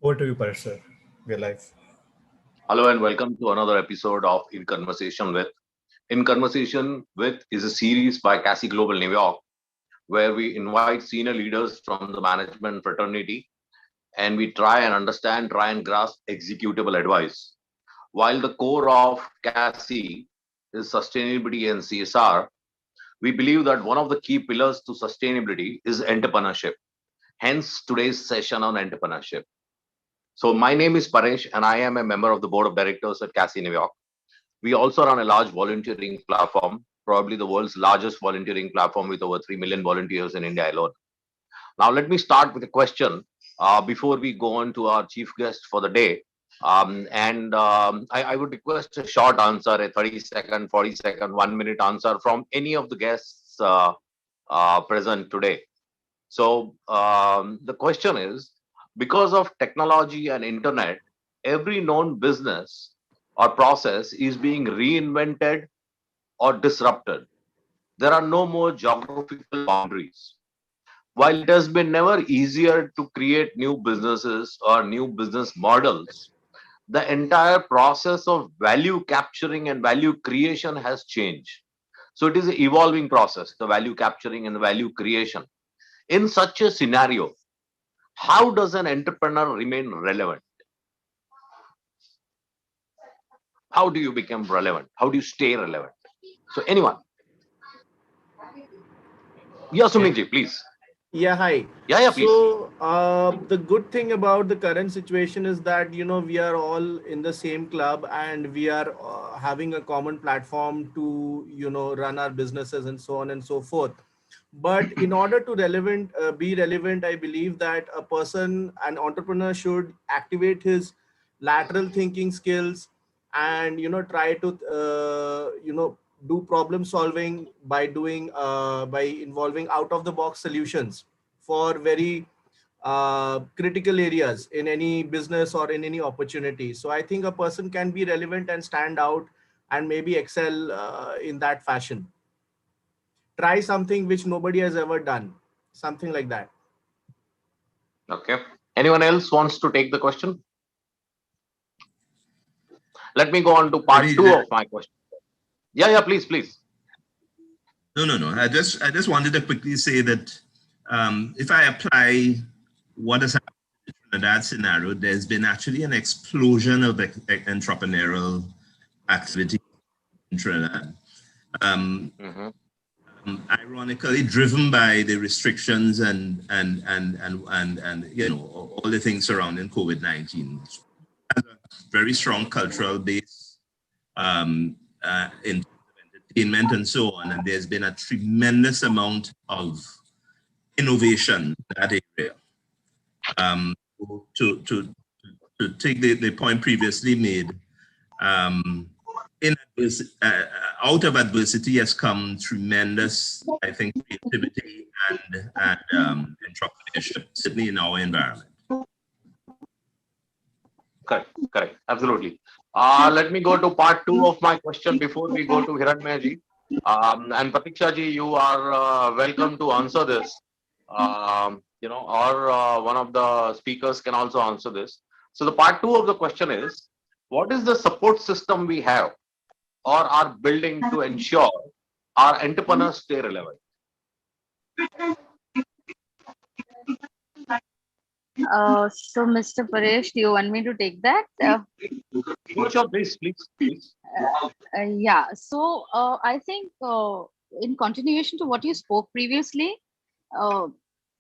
Over to you, Paresh, sir. We're live. Hello and welcome to another episode of In Conversation with. In Conversation with is a series by CASI Global New York, where we invite senior leaders from the management fraternity and we try and grasp executable advice. While the core of CASI is sustainability and CSR, we believe that one of the key pillars to sustainability is entrepreneurship. Hence, today's session on entrepreneurship. So, my name is Paresh, and I am a member of the board of directors at CASI New York. We also run a large volunteering platform, probably the world's largest volunteering platform with over 3 million volunteers in India alone. Now, let me start with a question before we go on to our chief guest for the day. I would request a short answer, a 30-second, 40-second, 1 minute answer from any of the guests present today. So, the question is, because of technology and internet, every known business or process is being reinvented or disrupted. There are no more geographical boundaries. While it has been never easier to create new businesses or new business models, the entire process of value capturing and value creation has changed. So it is an evolving process, the value capturing and the value creation. In such a scenario, how does an entrepreneur remain relevant? How do you become relevant? How do you stay relevant? So anyone? Yeah, Sumit, please. Yeah, hi. Yeah, please. The good thing about the current situation is that, we are all in the same club and we are having a common platform to, run our businesses and so on and so forth. But in order to be relevant, I believe that an entrepreneur should activate his lateral thinking skills and, try to, do problem solving by involving out of the box solutions for very critical areas in any business or in any opportunity. So I think a person can be relevant and stand out and maybe excel in that fashion. Try something which nobody has ever done, something like that. Okay. Anyone else wants to take the question? Let me go on to part two of my question. Yeah, please, please. No. I just wanted to quickly say that if I apply what has happened in the Trinidad scenario, there's been actually an explosion of entrepreneurial activity in Trinidad. Ironically, driven by the restrictions and all the things surrounding COVID-19. Very strong cultural base in entertainment and so on, and there's been a tremendous amount of innovation in that area. To take the point previously made, out of adversity has come tremendous, I think, creativity and entrepreneurship, certainly in our environment. Correct. Absolutely. Let me go to part two of my question before we go to Hiranmayaji. And Pratiksha ji, you are welcome to answer this. Or one of the speakers can also answer this. So the part two of the question is, what is the support system we have or are building to ensure our entrepreneurs stay relevant? So, Mr. Paresh, do you want me to take that? Sure, please. Yeah. So, I think in continuation to what you spoke previously,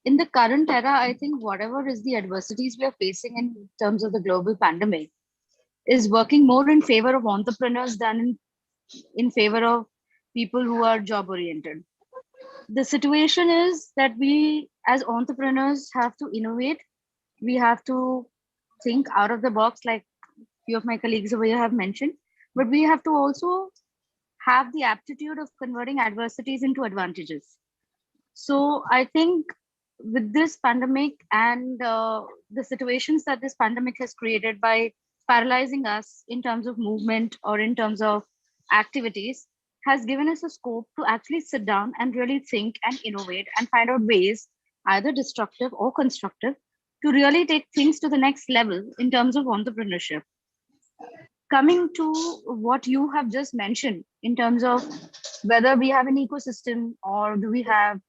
in the current era, I think whatever is the adversities we are facing in terms of the global pandemic is working more in favor of entrepreneurs than in favor of people who are job oriented. The situation is that we as entrepreneurs have to innovate. We have to think out of the box, like few of my colleagues over here have mentioned, but we have to also have the aptitude of converting adversities into advantages. So I think with this pandemic and the situations that this pandemic has created by paralyzing us in terms of movement or in terms of activities, has given us a scope to actually sit down and really think and innovate and find out ways, either destructive or constructive, to really take things to the next level in terms of entrepreneurship. Coming to what you have just mentioned in terms of whether we have an ecosystem or do we have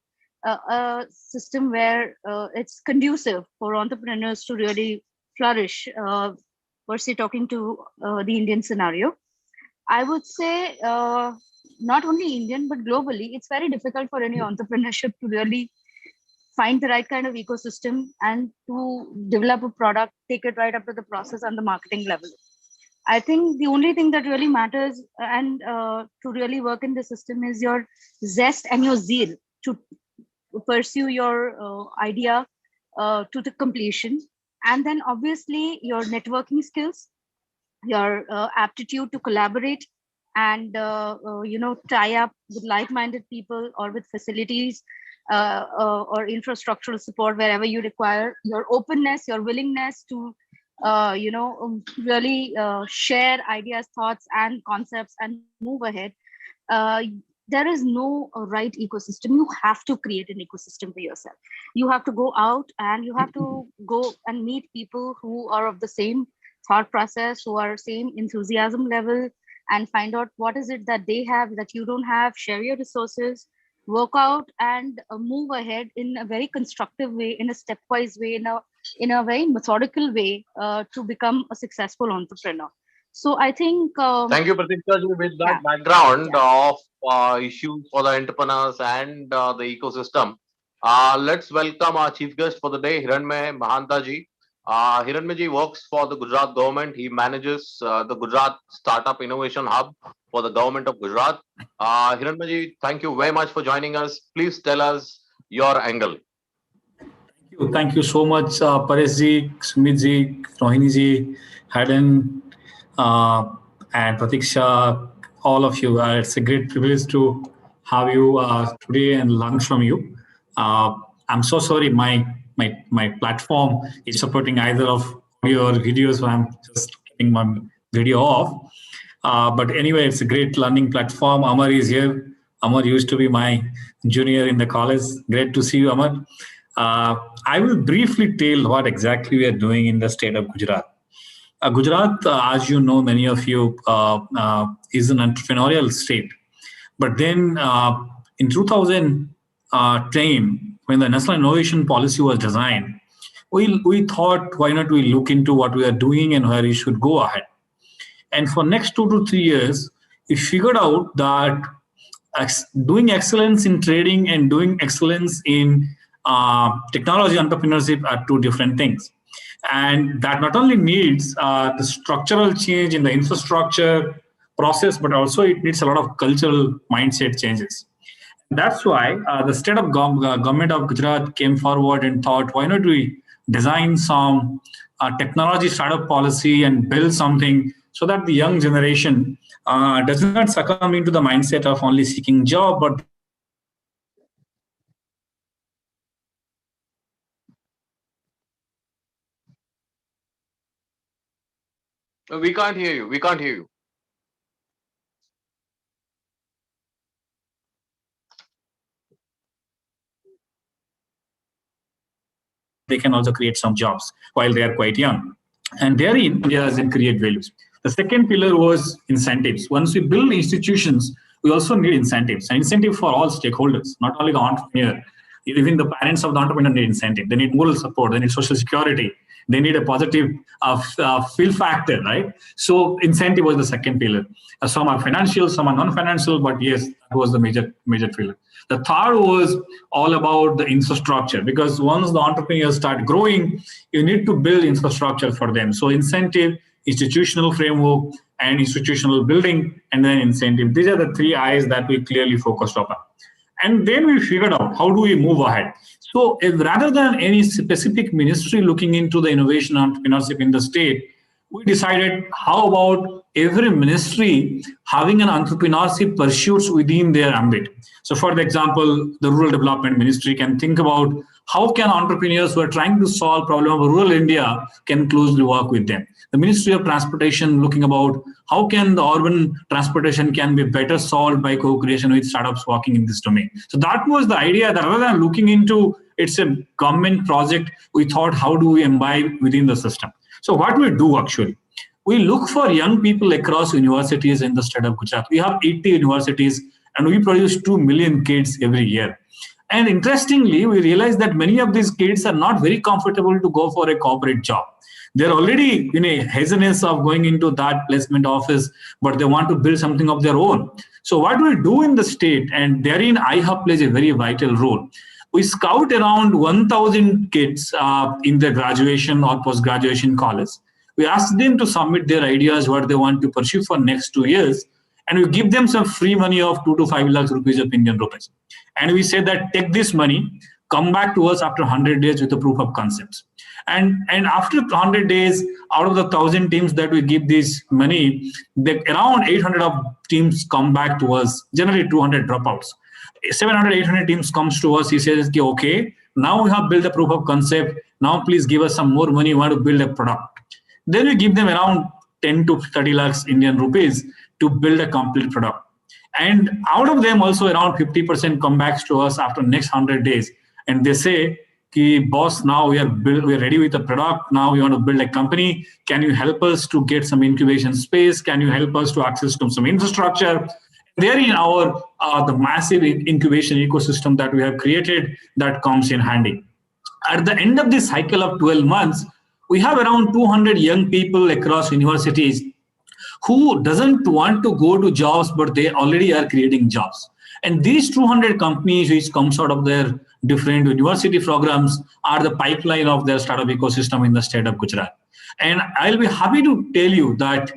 a system where it's conducive for entrepreneurs to really flourish, per se talking to the Indian scenario, I would say not only Indian, but globally, it's very difficult for any entrepreneurship to really find the right kind of ecosystem and to develop a product, take it right up to the process and the marketing level. I think the only thing that really matters and to really work in the system is your zest and your zeal to pursue your idea to the completion. And then obviously your networking skills, your aptitude to collaborate and tie up with like-minded people or with facilities or infrastructural support wherever you require, your openness, your willingness to really share ideas, thoughts and concepts and move ahead. There is no right ecosystem. You have to create an ecosystem for yourself. You have to go out and you have to go and meet people who are of the same thought process, who are same enthusiasm level, and find out what is it that they have that you don't have, share your resources, work out and move ahead in a very constructive way, in a stepwise way, in a very methodical way to become a successful entrepreneur. So I think thank you, Pratikta, with that background of issues for the entrepreneurs and the ecosystem. Let's welcome our chief guest for the day, Hiranmay Mahanta ji. Hiranmay ji works for the Gujarat government. He manages the Gujarat Startup Innovation Hub for the government of Gujarat. Hiranmay ji, thank you very much for joining us. Please tell us your angle. Thank you so much, Paresh ji, Sumit ji, Rohini ji, Hayden, and Pratiksha, all of you. It's a great privilege to have you today and learn from you. I'm so sorry, my platform is supporting either of audio or videos, so I'm just keeping my video off. But anyway, it's a great learning platform. Amar is here. Amar used to be my junior in the college. Great to see you, Amar. I will briefly tell what exactly we are doing in the state of Gujarat. Gujarat, as you know, many of you, is an entrepreneurial state. But then in 2010, when the National Innovation Policy was designed, we thought, why not we look into what we are doing and where we should go ahead. And for next 2 to 3 years, we figured out that doing excellence in trading and doing excellence in technology entrepreneurship are two different things. And that not only needs the structural change in the infrastructure process, but also it needs a lot of cultural mindset changes. That's why the state of government of Gujarat came forward and thought, why not we design some technology startup policy and build something so that the young generation does not succumb into the mindset of only seeking job, but We can't hear you. We can't hear you. they can also create some jobs while they are quite young. And therein, India doesn't create values. The second pillar was incentives. Once we build institutions, we also need incentives. An incentive for all stakeholders, not only the entrepreneur. Even the parents of the entrepreneur need incentive. They need moral support. They need social security. They need a positive feel factor, right? So incentive was the second pillar. Some are financial, some are non-financial, but yes, that was the major pillar. The third was all about the infrastructure, because once the entrepreneurs start growing, you need to build infrastructure for them. So incentive, institutional framework, and institutional building, and then incentive. These are the 3 I's that we clearly focused upon. And then we figured out how do we move ahead. So rather than any specific ministry looking into the innovation entrepreneurship in the state, we decided how about every ministry having an entrepreneurship pursuits within their ambit. So for example, the Rural Development Ministry can think about how can entrepreneurs who are trying to solve problem of rural India can closely work with them. The Ministry of Transportation looking about how can the urban transportation can be better solved by co-creation with startups working in this domain. So that was the idea, that rather than looking into It's a government project. We thought, how do we imbibe within the system? So what we do actually, we look for young people across universities in the state of Gujarat. We have 80 universities and we produce 2 million kids every year. And interestingly, we realize that many of these kids are not very comfortable to go for a corporate job. They're already in a hesitance of going into that placement office, but they want to build something of their own. So what we do in the state, and therein iHub plays a very vital role. We scout around 1,000 kids in their graduation or post-graduation college. We ask them to submit their ideas, what they want to pursue for next 2 years, and we give them some free money of 2 to 5 lakh rupees of Indian rupees. And we say that take this money, come back to us after 100 days with a proof of concepts. And after 100 days, out of the 1,000 teams that we give this money, around 800 of teams come back to us, generally 200 dropouts. 700, 800 teams comes to us. He says, okay, now we have built a proof of concept. Now please give us some more money. We want to build a product. Then we give them around 10 to 30 lakhs Indian rupees to build a complete product. And out of them also around 50% come back to us after next 100 days. And they say, boss, now we are ready with the product. Now we want to build a company. Can you help us to get some incubation space? Can you help us to access to some infrastructure? Therein our the massive incubation ecosystem that we have created that comes in handy. At the end of this cycle of 12 months, we have around 200 young people across universities who doesn't want to go to jobs, but they already are creating jobs. And these 200 companies which comes out of their different university programs are the pipeline of their startup ecosystem in the state of Gujarat. And I'll be happy to tell you that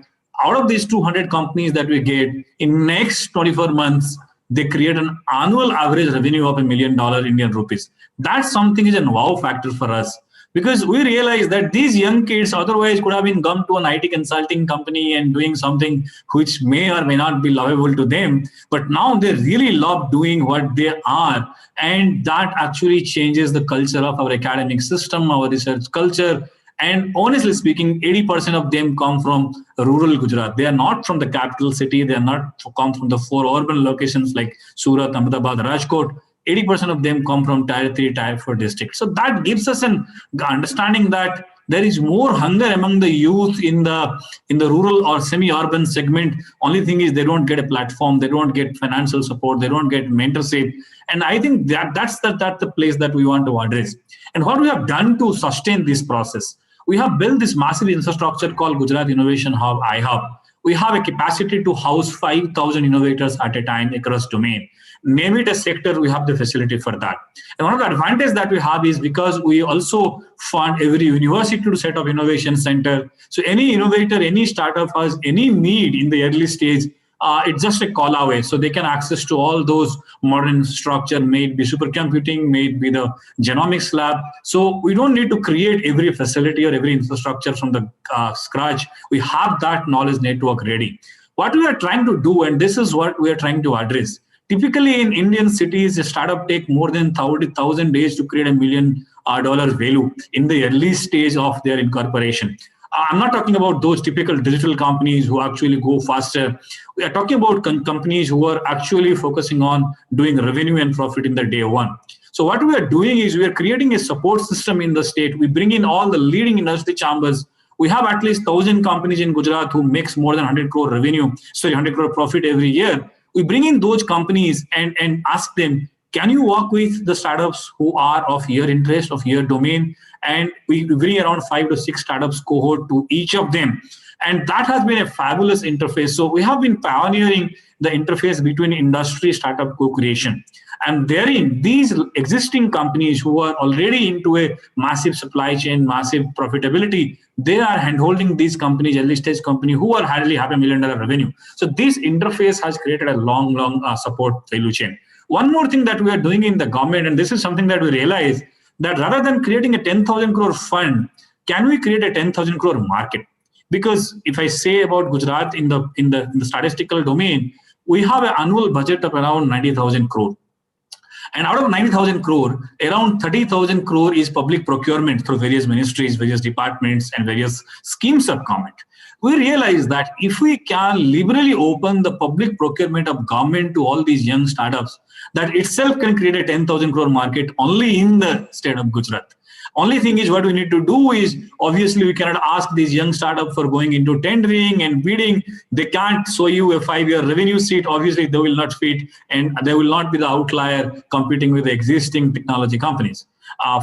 out of these 200 companies that we get, in next 24 months, they create an annual average revenue of $1 million Indian rupees. That's something is a wow factor for us. Because we realize that these young kids otherwise could have been come to an IT consulting company and doing something which may or may not be lovable to them. But now they really love doing what they are. And that actually changes the culture of our academic system, our research culture. And honestly speaking, 80% of them come from rural Gujarat. They are not from the capital city. They are not come from the 4 urban locations like Surat, Ahmedabad, Rajkot. 80% of them come from tier 3, tier 4 districts. So that gives us an understanding that there is more hunger among the youth in the rural or semi-urban segment. Only thing is they don't get a platform, they don't get financial support, they don't get mentorship. And I think that's the place that we want to address. And what we have done to sustain this process, we have built this massive infrastructure called Gujarat Innovation Hub, iHub. We have a capacity to house 5,000 innovators at a time across domain. Name it a sector, we have the facility for that. And one of the advantages that we have is because we also fund every university to set up innovation center. So any innovator, any startup has any need in the early stage, it's just a call away. So they can access to all those modern structure, may it be supercomputing, may it be the genomics lab. So we don't need to create every facility or every infrastructure from the scratch. We have that knowledge network ready. What we are trying to do, and this is what we are trying to address, typically in Indian cities, a startup take more than 1,000 days to create $1 million value in the early stage of their incorporation. I'm not talking about those typical digital companies who actually go faster. We are talking about companies who are actually focusing on doing revenue and profit in the day one. So what we are doing is we are creating a support system in the state. We bring in all the leading industry chambers. We have at least 1,000 companies in Gujarat who makes more than 100 crore revenue, 100 crore profit every year. We bring in those companies and ask them, can you work with the startups who are of your interest, of your domain? And we bring around 5 to 6 startups cohort to each of them. And that has been a fabulous interface. So we have been pioneering the interface between industry startup co-creation. And therein, these existing companies who are already into a massive supply chain, massive profitability, they are handholding these companies, early stage company who are hardly have $1 million revenue. So this interface has created a long support value chain. One more thing that we are doing in the government, and this is something that we realize, that rather than creating a 10,000 crore fund, can we create a 10,000 crore market? Because if I say about Gujarat in the statistical domain, we have an annual budget of around 90,000 crore. And out of 90,000 crore, around 30,000 crore is public procurement through various ministries, various departments, and various schemes of government. We realize that if we can liberally open the public procurement of government to all these young startups, that itself can create a 10,000 crore market only in the state of Gujarat. Only thing is what we need to do is, obviously we cannot ask these young startups for going into tendering and bidding. They can't show you a 5-year revenue sheet. Obviously they will not fit, and they will not be the outlier competing with the existing technology companies.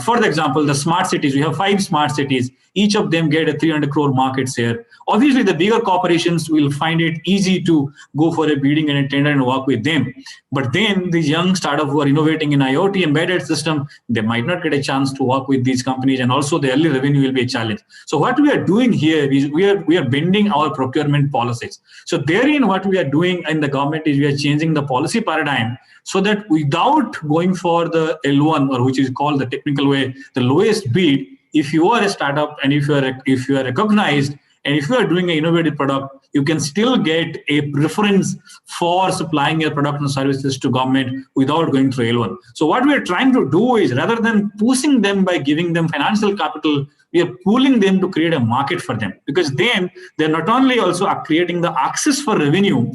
For example, the smart cities, we have 5 smart cities. Each of them get a 300 crore market share. Obviously, the bigger corporations will find it easy to go for a bidding and a tender and work with them. But then the young startups who are innovating in IoT embedded system, they might not get a chance to work with these companies, and also the early revenue will be a challenge. So what we are doing here is we are bending our procurement policies. So therein, what we are doing in the government is we are changing the policy paradigm, so that without going for the L1, or which is called the technical way, the lowest bid, if you are a startup and if you are recognized and if you are doing an innovative product, you can still get a preference for supplying your product and services to government without going through L1. So what we are trying to do is, rather than pushing them by giving them financial capital, we are pulling them to create a market for them, because then they're not only also are creating the access for revenue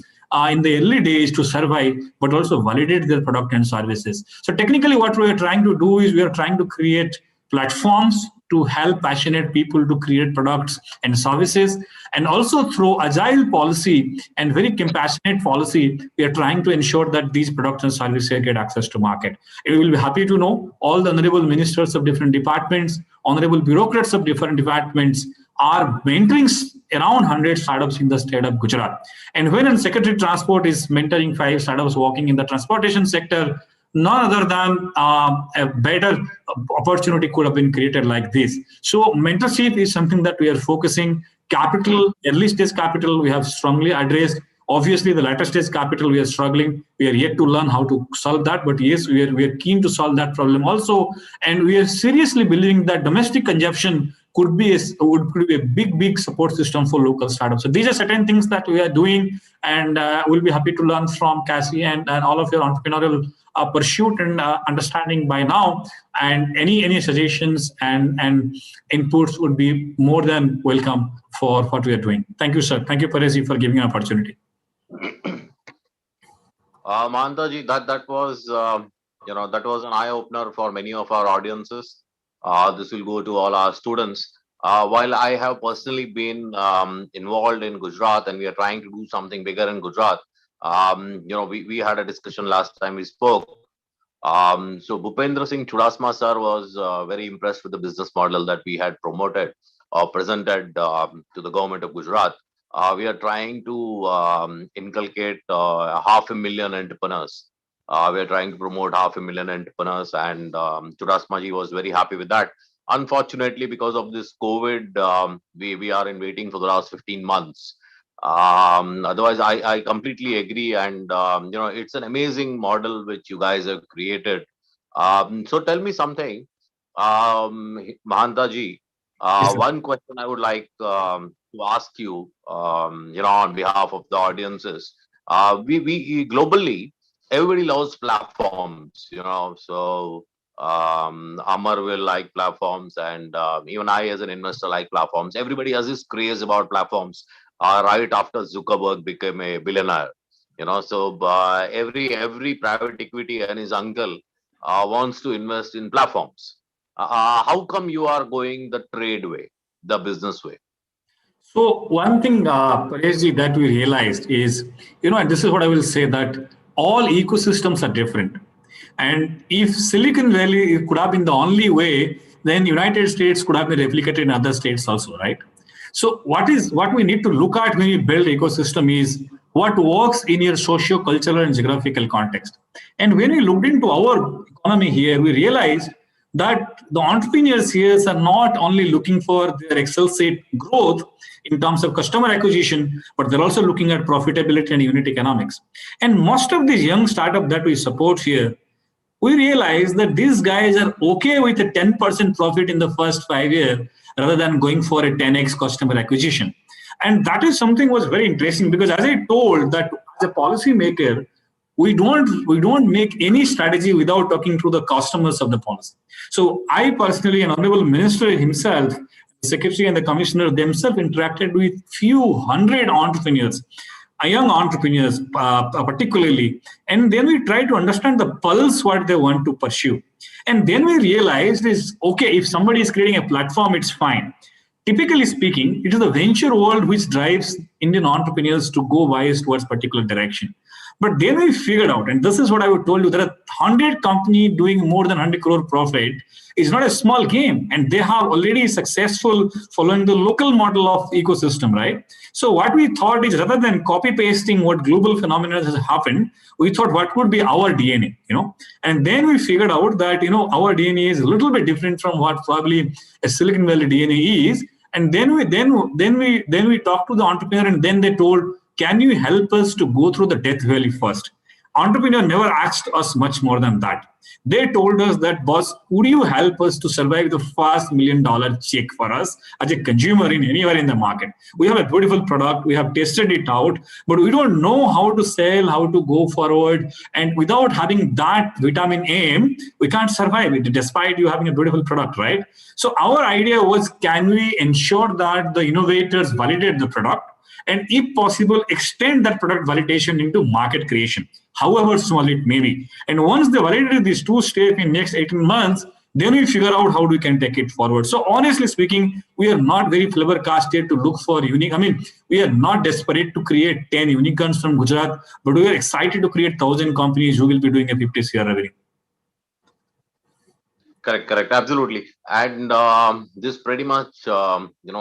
in the early days to survive, but also validate their product and services. So technically what we are trying to do is we are trying to create platforms to help passionate people to create products and services. And also through agile policy and very compassionate policy, we are trying to ensure that these products and services get access to market. You will be happy to know all the honorable ministers of different departments, honorable bureaucrats of different departments are mentoring around 100 startups in the state of Gujarat. And when a Secretary of Transport is mentoring 5 startups working in the transportation sector, none other than a better opportunity could have been created like this. So mentorship is something that we are focusing. Capital, early stage capital, we have strongly addressed. Obviously, the latter stage capital, we are struggling. We are yet to learn how to solve that. But yes, we are keen to solve that problem also. And we are seriously believing that domestic consumption would be a big support system for local startups. So these are certain things that we are doing, and we'll be happy to learn from CASI and all of your entrepreneurial pursuit and understanding by now. And any suggestions and inputs would be more than welcome for what we are doing. Thank you, sir. Thank you, Parezi, for giving an opportunity. Mahantaji, that was that was an eye opener for many of our audiences. This will go to all our students. While I have personally been involved in Gujarat, and we are trying to do something bigger in Gujarat, we had a discussion last time we spoke. So Bhupendra Singh Chudasama sir was very impressed with the business model that we had promoted or presented to the government of Gujarat. We are trying to inculcate 500,000 entrepreneurs. We are trying to promote 500,000 entrepreneurs, and Chudasama ji was very happy with that. Unfortunately, because of this COVID, we are in waiting for the last 15 months. Otherwise, I completely agree, and it's an amazing model which you guys have created. So tell me something, Mahanta ji. Yes, One question I would like to ask you, on behalf of the audiences. We globally, everybody loves platforms, so Amar will like platforms, and even I as an investor like platforms. Everybody has this craze about platforms right after Zuckerberg became a billionaire. So every private equity and his uncle wants to invest in platforms. How come you are going the trade way, the business way? So one thing, Parezi, that we realized is, and this is what I will say, that all ecosystems are different. And if Silicon Valley could have been the only way, then United States could have been replicated in other states also, right? So what we need to look at when we build ecosystem is what works in your socio-cultural and geographical context. And when we looked into our economy here, we realized that the entrepreneurs here are not only looking for their Excel sheet growth in terms of customer acquisition, but they're also looking at profitability and unit economics. And most of these young startups that we support here, we realize that these guys are okay with a 10% profit in the first 5 years rather than going for a 10x customer acquisition. And that is something was very interesting, because as I told that as a policymaker, we don't make any strategy without talking to the customers of the policy. So I personally, an honorable minister himself, the secretary and the commissioner themselves interacted with few hundred entrepreneurs. young entrepreneurs particularly, and then we try to understand the pulse what they want to pursue. And then we realized is, okay, if somebody is creating a platform, it's fine. Typically speaking, it is the venture world which drives Indian entrepreneurs to go biased towards particular direction. But then we figured out, and this is what I would told you, there are 100 companies doing more than 100 crore profit is not a small game, and they have already successful following the local model of ecosystem, right? So what we thought is, rather than copy pasting what global phenomena has happened, we thought what would be our DNA, and then we figured out that our DNA is a little bit different from what probably a Silicon Valley DNA is. And then we talked to the entrepreneur, and then they told, can you help us to go through the death valley first? Entrepreneur never asked us much more than that. They told us that, boss, would you help us to survive the first $1 million check for us as a consumer in anywhere in the market? We have a beautiful product. We have tested it out, but we don't know how to sell, how to go forward. And without having that vitamin A, we can't survive it, despite you having a beautiful product, right? So our idea was, can we ensure that the innovators validate the product? And if possible, extend that product validation into market creation, however small it may be. And once they validated these two steps in next 18 months, then we figure out how we can take it forward. So honestly speaking, we are not very flabbergasted to look for unique. I mean, we are not desperate to create 10 unicorns from Gujarat, but we are excited to create 1,000 companies who will be doing a 50 CR revenue. Correct, absolutely. And this pretty much,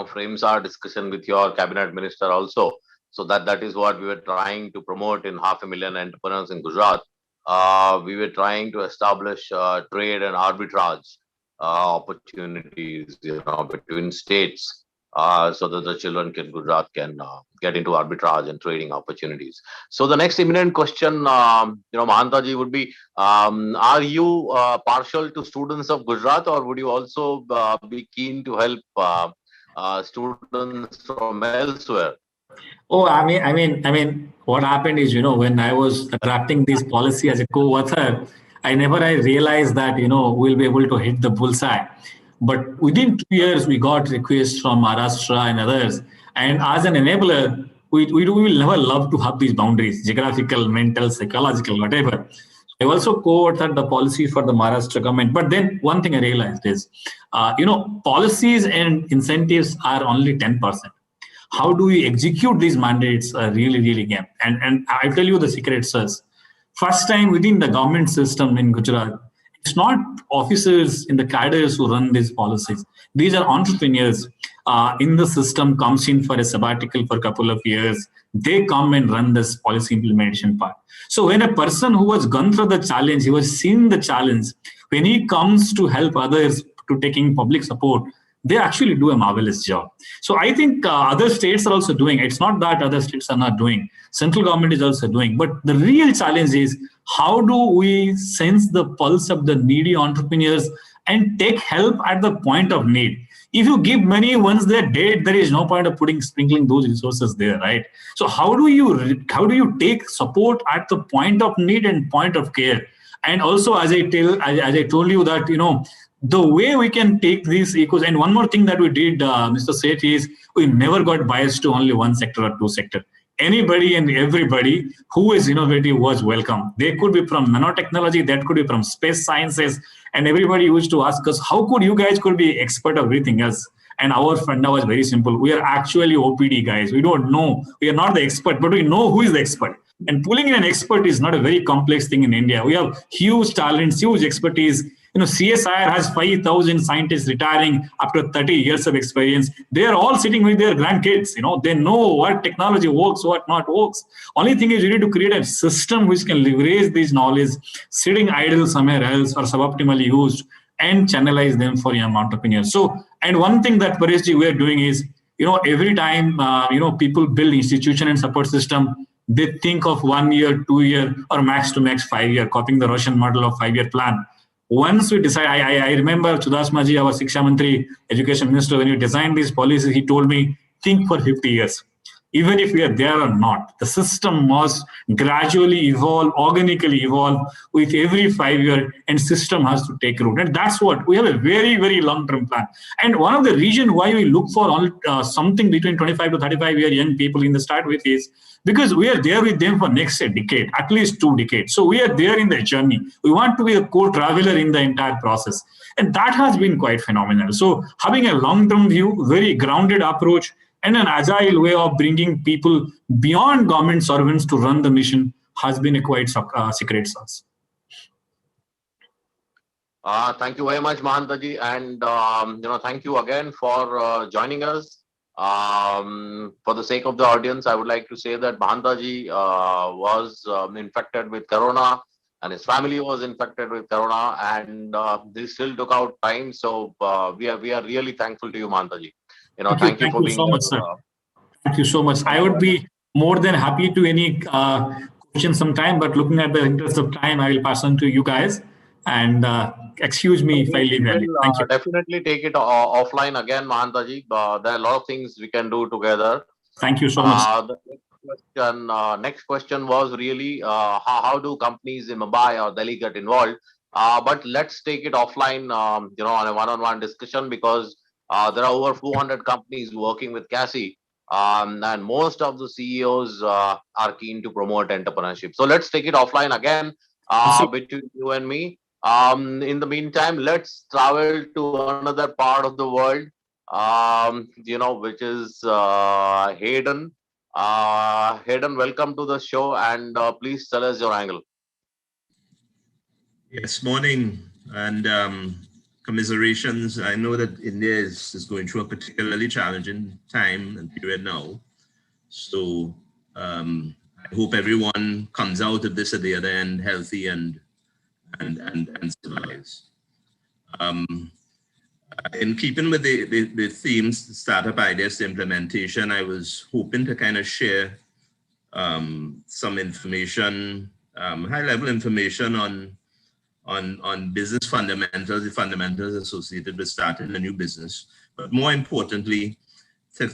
frames our discussion with your cabinet minister also. So that is what we were trying to promote in 500,000 entrepreneurs in Gujarat. We were trying to establish trade and arbitrage opportunities, between states, so that the children in Gujarat can get into arbitrage and trading opportunities. So the next imminent question, Mahantaji, would be, are you partial to students of Gujarat, or would you also be keen to help students from elsewhere? Oh, I mean, what happened is, when I was drafting this policy as a co-author, I realized that, we'll be able to hit the bullseye. But within 2 years, we got requests from Maharashtra and others. And as an enabler, we will never love to have these boundaries, geographical, mental, psychological, whatever. I also co-authored the policy for the Maharashtra government. But then one thing I realized is, policies and incentives are only 10%. How do we execute these mandates really, really again? And I'll tell you the secret sauce. First time within the government system in Gujarat, it's not officers in the cadres who run these policies. These are entrepreneurs in the system, comes in for a sabbatical for a couple of years. They come and run this policy implementation part. So when a person who has gone through the challenge, he was seen the challenge, when he comes to help others to taking public support, they actually do a marvelous job. So I think other states are also doing. It's not that other states are not doing. Central government is also doing. But the real challenge is, how do we sense the pulse of the needy entrepreneurs and take help at the point of need? If you give money once they're dead, there is no point of sprinkling those resources there, right? So how do you take support at the point of need and point of care? And also, as I told you that, the way we can take these ecos, and one more thing that we did, Mr. Seth, is we never got biased to only one sector or two sector. Anybody and everybody who is innovative was welcome. They could be from nanotechnology, that could be from space sciences, and everybody used to ask us, how could you guys could be expert of everything else? And our funda was very simple. We are actually OPD guys. We don't know. We are not the expert, but we know who is the expert. And pulling in an expert is not a very complex thing in India. We have huge talents, huge expertise. CSIR has 5,000 scientists retiring after 30 years of experience. They are all sitting with their grandkids. They know what technology works, what not works. Only thing is, you need to create a system which can leverage this knowledge, sitting idle somewhere else or suboptimally used, and channelize them for young entrepreneurs. So, and one thing that Pareshji we are doing is, every time, people build institution and support system, they think of 1 year, 2 year, or max to max 5 year, copying the Russian model of 5-year plan. Once we decide, I remember Chudasma ji, our Shiksha Mantri, Education Minister, when we designed these policies, he told me, think for 50 years. even if we are there or not. The system must gradually evolve, organically evolve with every 5 year, and system has to take root. And that's what we have, a very, very long-term plan. And one of the reasons why we look for something between 25 to 35-year young people in the start with is because we are there with them for next a decade, at least 2 decades. So we are there in the journey. We want to be a co-traveler in the entire process. And that has been quite phenomenal. So having a long-term view, very grounded approach, and an agile way of bringing people beyond government servants to run the mission has been a quite secret sauce. Thank you very much, Mahantaji, and thank you again for joining us. For the sake of the audience, I would like to say that Mahantaji was infected with corona, and his family was infected with corona, and he still took out time. So we are really thankful to you, Mahantaji. Thank you for being so much, sir. Thank you so much. I would be more than happy to any question sometime, but looking at the interest of time, I will pass on to you guys. And excuse me if I leave early. Thank you. Definitely take it offline again, Mahantaji. There are a lot of things we can do together. Thank you so much. The next question was really how do companies in Mumbai or Delhi get involved? But let's take it offline, on a one-on-one discussion, because there are over 400 companies working with CASI, and most of the CEOs are keen to promote entrepreneurship. So let's take it offline again between you and me. In the meantime, let's travel to another part of the world, which is Hayden. Hayden, welcome to the show, and please tell us your angle. Yes, morning, and commiserations. I know that India is going through a particularly challenging time and period now. So I hope everyone comes out of this at the other end healthy and survives. In keeping with the themes, startup ideas to implementation, I was hoping to kind of share some information, high-level information on business fundamentals, the fundamentals associated with starting a new business, but more importantly, to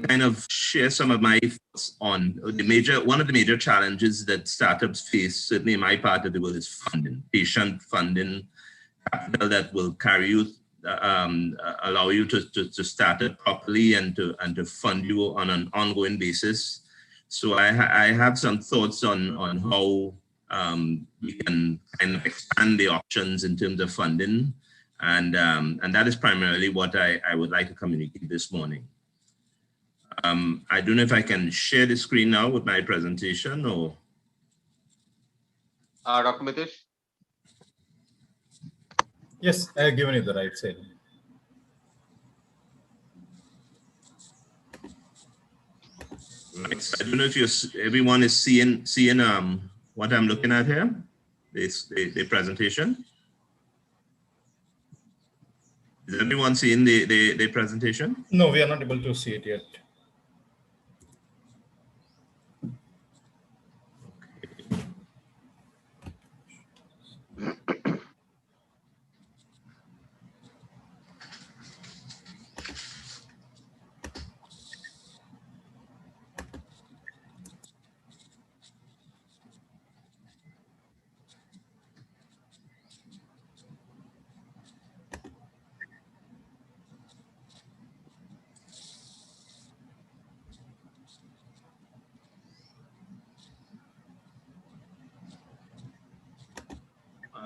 kind of share some of my thoughts on one of the major challenges that startups face, certainly in my part of the world, is funding, patient funding, capital that will carry you, allow you to start it properly and to fund you on an ongoing basis. So I have some thoughts on how we can kind of expand the options in terms of funding, and that is primarily what I would like to communicate this morning. I don't know if I can share the screen now with my presentation or. Dr. Mitesh? Yes, I have given you the right side. Right. I don't know if everyone is seeing what I'm looking at here, the presentation. Is everyone seeing the presentation? No, we are not able to see it yet.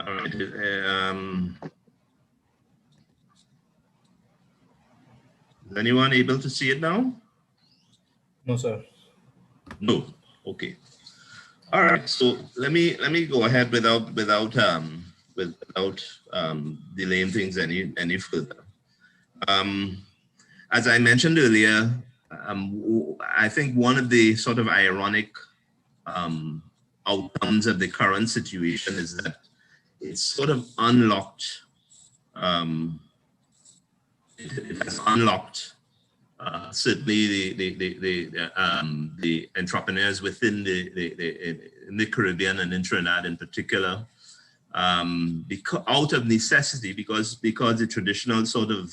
All right. Is anyone able to see it now? No, sir. No. Okay. All right. So let me go ahead without delaying things any further. As I mentioned earlier, I think one of the sort of ironic outcomes of the current situation is that it's sort of unlocked. It has unlocked certainly the entrepreneurs within the Caribbean and in Trinidad in particular, out of necessity, because the traditional sort of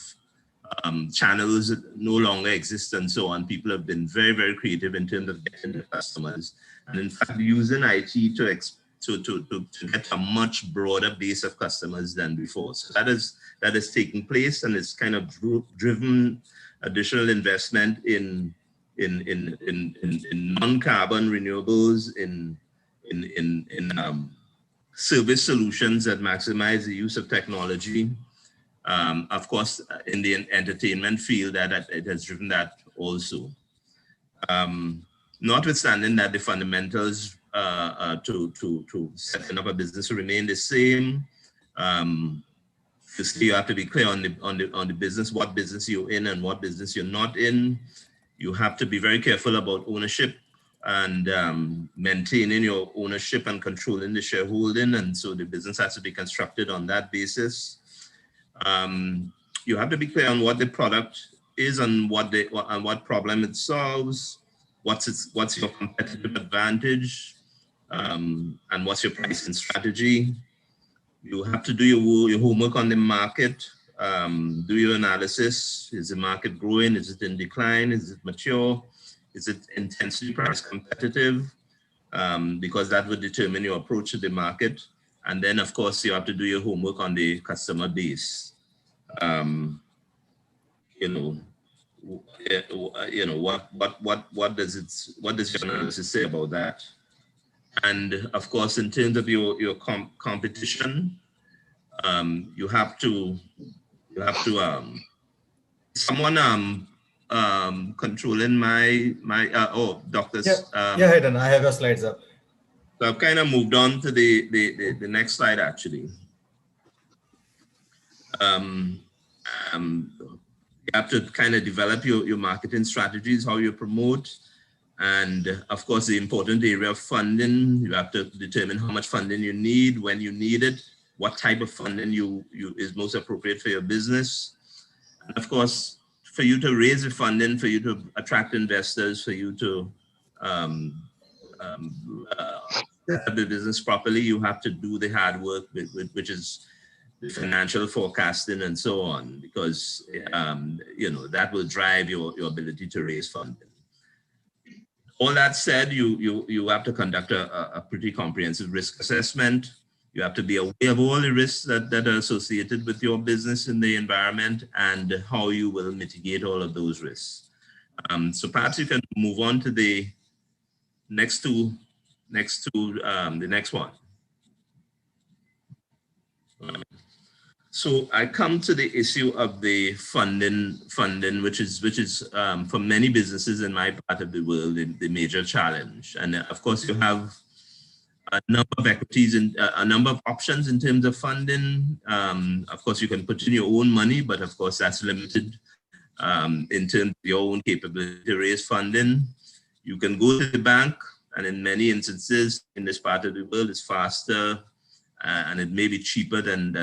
channels no longer exist and so on. People have been very, very creative in terms of getting the customers, and in fact using IT to get a much broader base of customers than before. So that is taking place, and it's kind of driven additional investment in non-carbon renewables, in service solutions that maximize the use of technology. Of course, in the entertainment field, that it has driven that also. Notwithstanding that the fundamentals to setting up a business remain the same. Firstly, you have to be clear on the business, what business you're in and what business you're not in. You have to be very careful about ownership and maintaining your ownership and controlling the shareholding, and so the business has to be constructed on that basis. You have to be clear on what the product is and what problem it solves. What's your competitive advantage, and what's your pricing strategy. You have to do your homework on the market. Do your analysis. Is the market growing? Is it in decline? Is it mature? Is it intensely price competitive? Because that would determine your approach to the market. And then, of course, you have to do your homework on the customer base. What does your analysis say about that? And of course, in terms of your competition, you have to someone controlling my doctors. Yeah, Hayden, I have your slides up. So I've kind of moved on to the next slide actually. You have to kind of develop your marketing strategies, how you promote. And of course, the important area of funding, you have to determine how much funding you need, when you need it, what type of funding is most appropriate for your business. And of course, for you to raise the funding, for you to attract investors, for you to set up the business properly, you have to do the hard work, which is the financial forecasting and so on, because that will drive your ability to raise funding. All that said, you have to conduct a pretty comprehensive risk assessment. You have to be aware of all the risks that are associated with your business in the environment and how you will mitigate all of those risks. So perhaps you can move on to the next one. So I come to the issue of the funding, which is for many businesses in my part of the world, the major challenge. And of course, you have a number of equities and a number of options in terms of funding. Of course, you can put in your own money, but of course, that's limited in terms of your own capability to raise funding. You can go to the bank, and in many instances in this part of the world, it's faster. And it may be cheaper than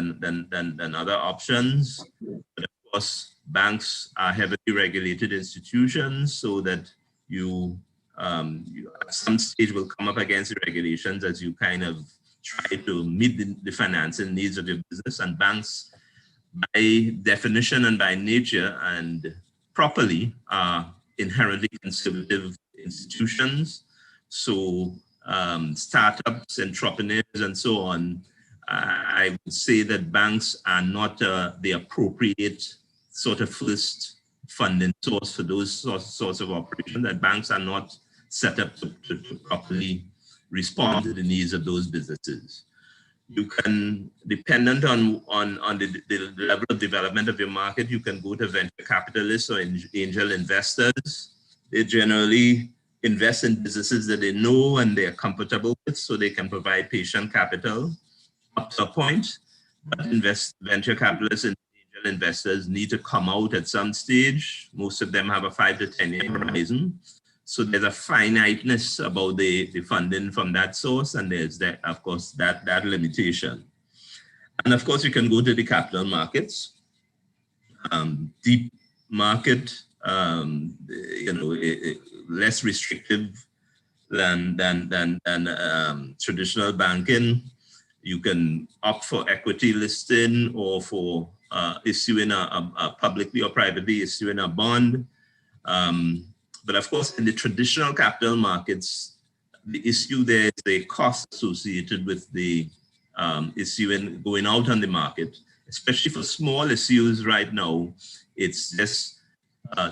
other options. But of course, banks are heavily regulated institutions, so that you at some stage will come up against the regulations as you kind of try to meet the financing needs of your business. And banks, by definition and by nature and properly, are inherently conservative institutions. So startups, entrepreneurs, and so on, I would say that banks are not the appropriate sort of first funding source for those sorts of operations, that banks are not set up to properly respond to the needs of those businesses. You can, dependent on the level of development of your market, you can go to venture capitalists or angel investors. They generally invest in businesses that they know and they're comfortable with, so they can provide patient capital up to a point. But venture capitalists and angel investors need to come out at some stage. Most of them have a 5 to 10 year horizon. So there's a finiteness about the funding from that source, and there's that, of course, that limitation. And of course, you can go to the capital markets, deep market, less restrictive than traditional banking. You can opt for equity listing or for issuing a publicly or privately issuing a bond. But of course, in the traditional capital markets, the issue there is a cost associated with the issuing, going out on the market, especially for small issues right now. It's just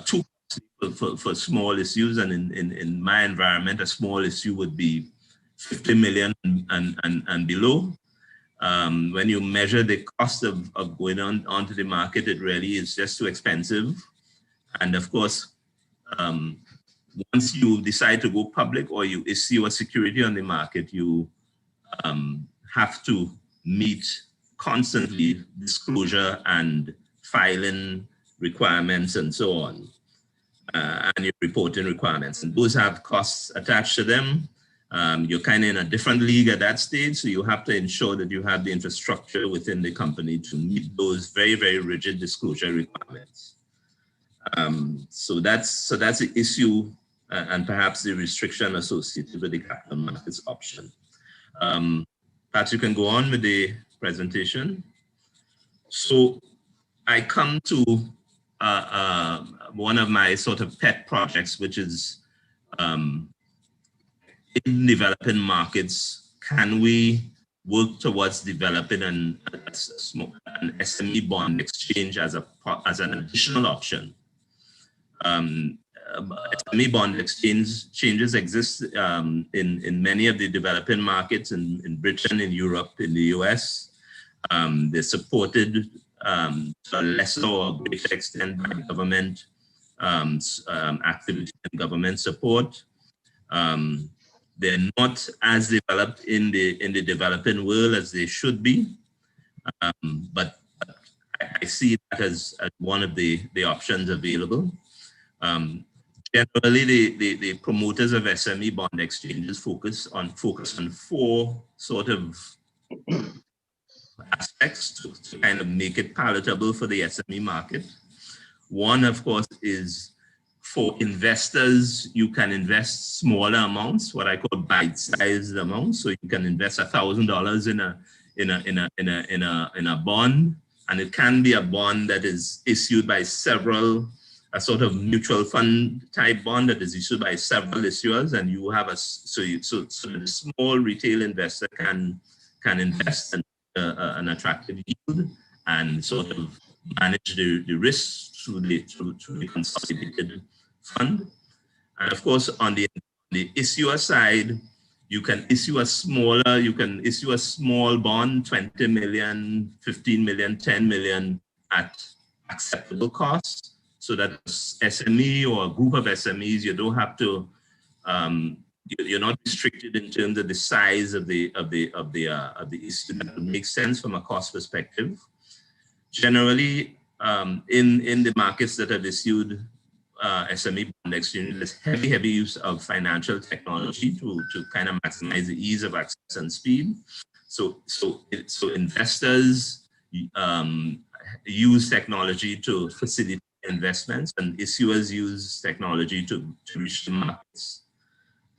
too costly for small issues. And in my environment, a small issue would be 50 million and below. When you measure the cost of going onto the market, it really is just too expensive. And of course, once you decide to go public or you issue a security on the market, you have to meet constantly disclosure and filing requirements and so on, and your reporting requirements. And those have costs attached to them. You're kind of in a different league at that stage, so you have to ensure that you have the infrastructure within the company to meet those very, very rigid disclosure requirements. So that's the issue and perhaps the restriction associated with the capital markets option. Perhaps you can go on with the presentation. So I come to one of my sort of pet projects, which is in developing markets, can we work towards developing an SME bond exchange as an additional option? SME bond exchanges exist in many of the developing markets in Britain, in Europe, in the US. They're supported to a lesser or greater extent by government activity and government support. They're not as developed in the developing world as they should be, but I see that as one of the options available. Generally, the promoters of SME bond exchanges focus on four sort of aspects to kind of make it palatable for the SME market. One, of course, is for investors. You can invest smaller amounts, what I call bite-sized amounts. So you can invest $1,000 in a bond, and it can be a bond that is issued by several. A sort of mutual fund type bond that is issued by several issuers, and you have so the small retail investor can invest in an attractive yield and sort of manage the risks through the consolidated fund. And of course, on the issuer side, you can issue a small bond, 20 million, 15 million, 10 million at acceptable cost. So that SME or a group of SMEs, you don't have to, you're not restricted in terms of the size of the issue. That would make sense from a cost perspective. Generally, in the markets that have issued SME bond exchange, there's heavy use of financial technology to kind of maximize the ease of access and speed. So investors use technology to facilitate investments, and issuers use technology to reach the markets.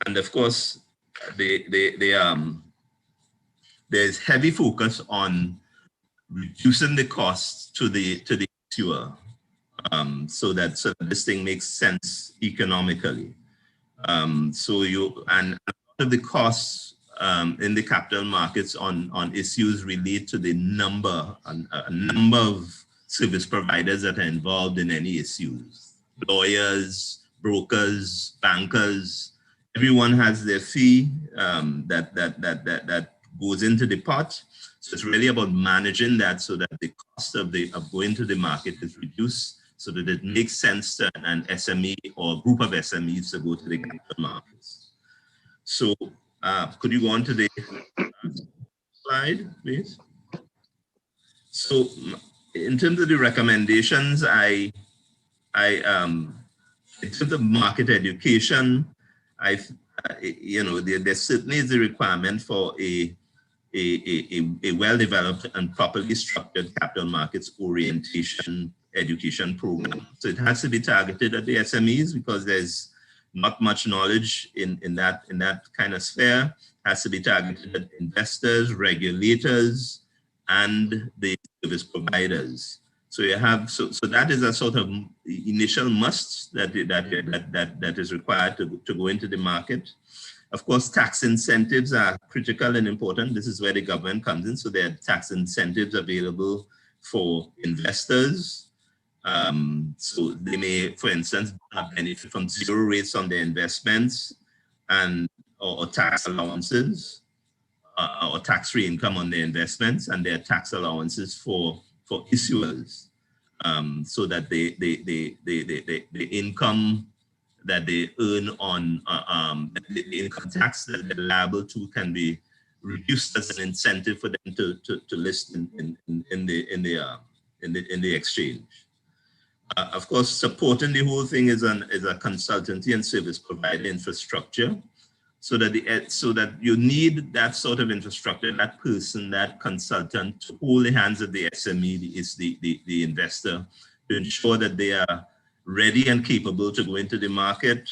And of course, there's heavy focus on reducing the costs to the issuer, so that this thing makes sense economically. So a lot of the costs in the capital markets on issues relate to the number of service providers that are involved in any issues. Lawyers, brokers, bankers, everyone has their fee that goes into the pot. So it's really about managing that so that the cost of going to the market is reduced, so that it makes sense to an SME or a group of SMEs to go to the capital markets. So could you go on to the slide, please? So in terms of the recommendations, in terms of market education, there certainly is a requirement for a well-developed and properly structured capital markets orientation education program. So it has to be targeted at the SMEs, because there's not much knowledge in that kind of sphere, has to be targeted at investors, regulators, and the service providers. So you have so that is a sort of initial must that is required to go into the market. Of course, tax incentives are critical and important. This is where the government comes in. So there are tax incentives available for investors. So they may, for instance, benefit from zero rates on their investments and or tax allowances or tax-free income on their investments, and their tax allowances for issuers, so that the income that they earn on the income tax that they're liable to can be reduced as an incentive for them to list in the exchange. Of course, supporting the whole thing is a consultancy and service provider infrastructure, so that you need that sort of infrastructure, that person, that consultant to hold the hands of the SME, the investor, to ensure that they are ready and capable to go into the market,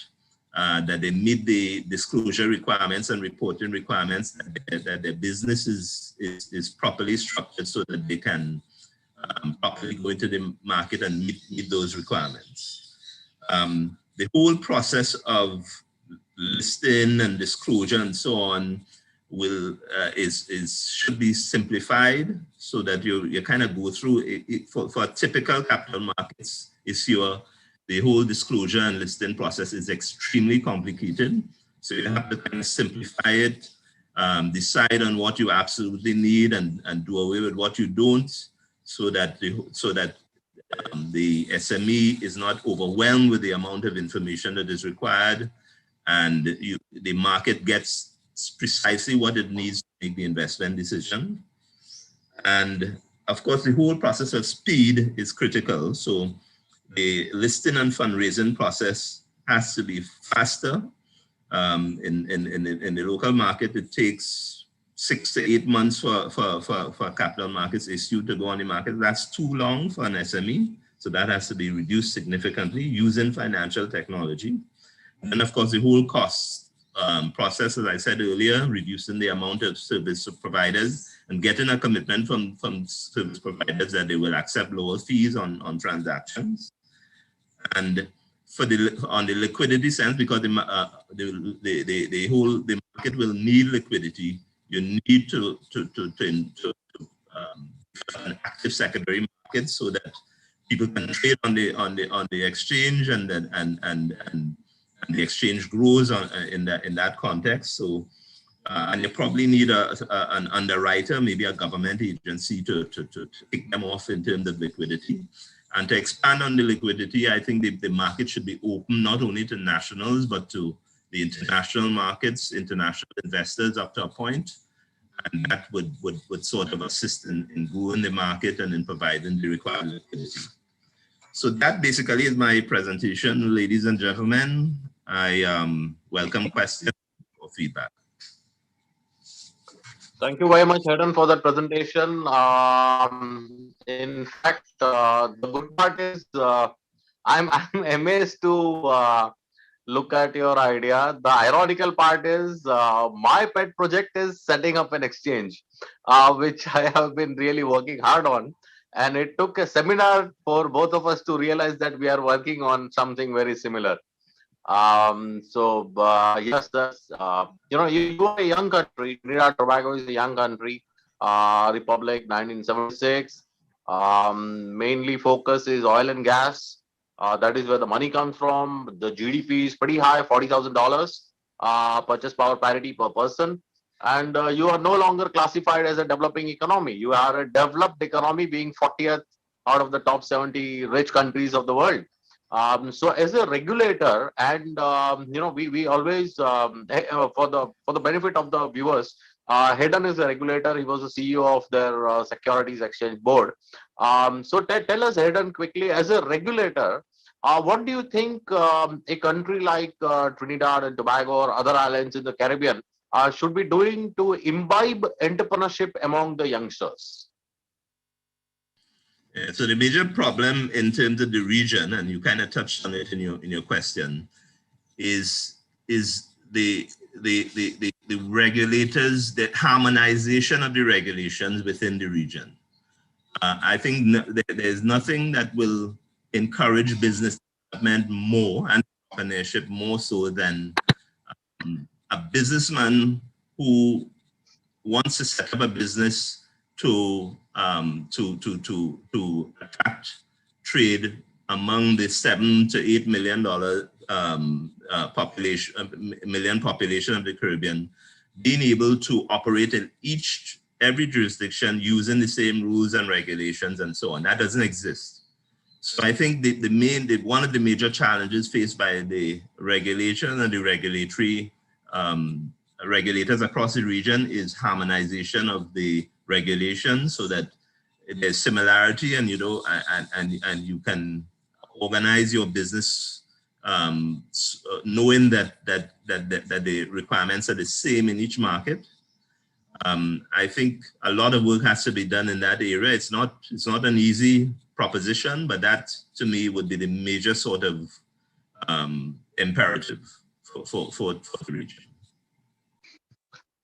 that they meet the disclosure requirements and reporting requirements, that their business is properly structured so that they can properly go into the market and meet those requirements. The whole process of listing and disclosure and so on should be simplified, so that you kind of go through it for typical capital markets issue. The whole disclosure and listing process is extremely complicated. So you have to kind of simplify it, decide on what you absolutely need and do away with what you don't, so that the SME is not overwhelmed with the amount of information that is required, and the market gets precisely what it needs to make the investment decision. And of course, the whole process of speed is critical. So the listing and fundraising process has to be faster. In the local market, it takes 6 to 8 months for capital markets issue to go on the market. That's too long for an SME. So that has to be reduced significantly using financial technology. And of course, the whole cost process, as I said earlier, reducing the amount of service providers and getting a commitment from service providers that they will accept lower fees on transactions. And on the liquidity sense, because the market will need liquidity, you need to an active secondary market so that people can trade on the exchange, and the exchange grows in that context. So and you probably need an underwriter, maybe a government agency to pick them off in terms of liquidity. And to expand on the liquidity, I think the market should be open not only to nationals, but to the international markets, international investors up to a point. And that would sort of assist in growing the market and in providing the required liquidity. So that basically is my presentation, ladies and gentlemen. I welcome questions or feedback. Thank you very much, Hayden, for that presentation. In fact, the good part is I'm amazed to look at your idea. The ironical part is my pet project is setting up an exchange, which I have been really working hard on. And it took a seminar for both of us to realize that we are working on something very similar. Yes, that's you are a young country. Trinidad and Tobago is a young country. Republic 1976. Mainly focus is oil and gas. That is where the money comes from. The GDP is pretty high, $40,000 purchase power parity per person. And you are no longer classified as a developing economy. You are a developed economy, being 40th out of the top 70 rich countries of the world. So as a regulator, and we always for the benefit of the viewers, Hayden is a regulator. He was the CEO of their Securities Exchange Board. So tell us, Hayden, quickly, as a regulator, what do you think a country like Trinidad and Tobago or other islands in the Caribbean should be doing to imbibe entrepreneurship among the youngsters? Yeah, so the major problem in terms of the region, and you kind of touched on it in your question, is the regulators, the harmonization of the regulations within the region. I think there's nothing that will encourage business development more and entrepreneurship more so than a businessman who wants to set up a business to attract trade among the $7 to $8 million population of the Caribbean, being able to operate in every jurisdiction using the same rules and regulations and so on. That doesn't exist. So I think one of the major challenges faced by the regulation and the regulatory regulators across the region is harmonization of the regulations so that there's similarity, and and you can organize your business knowing that the requirements are the same in each market. I think a lot of work has to be done in that area. It's not an easy proposition, but that to me would be the major sort of imperative for the region.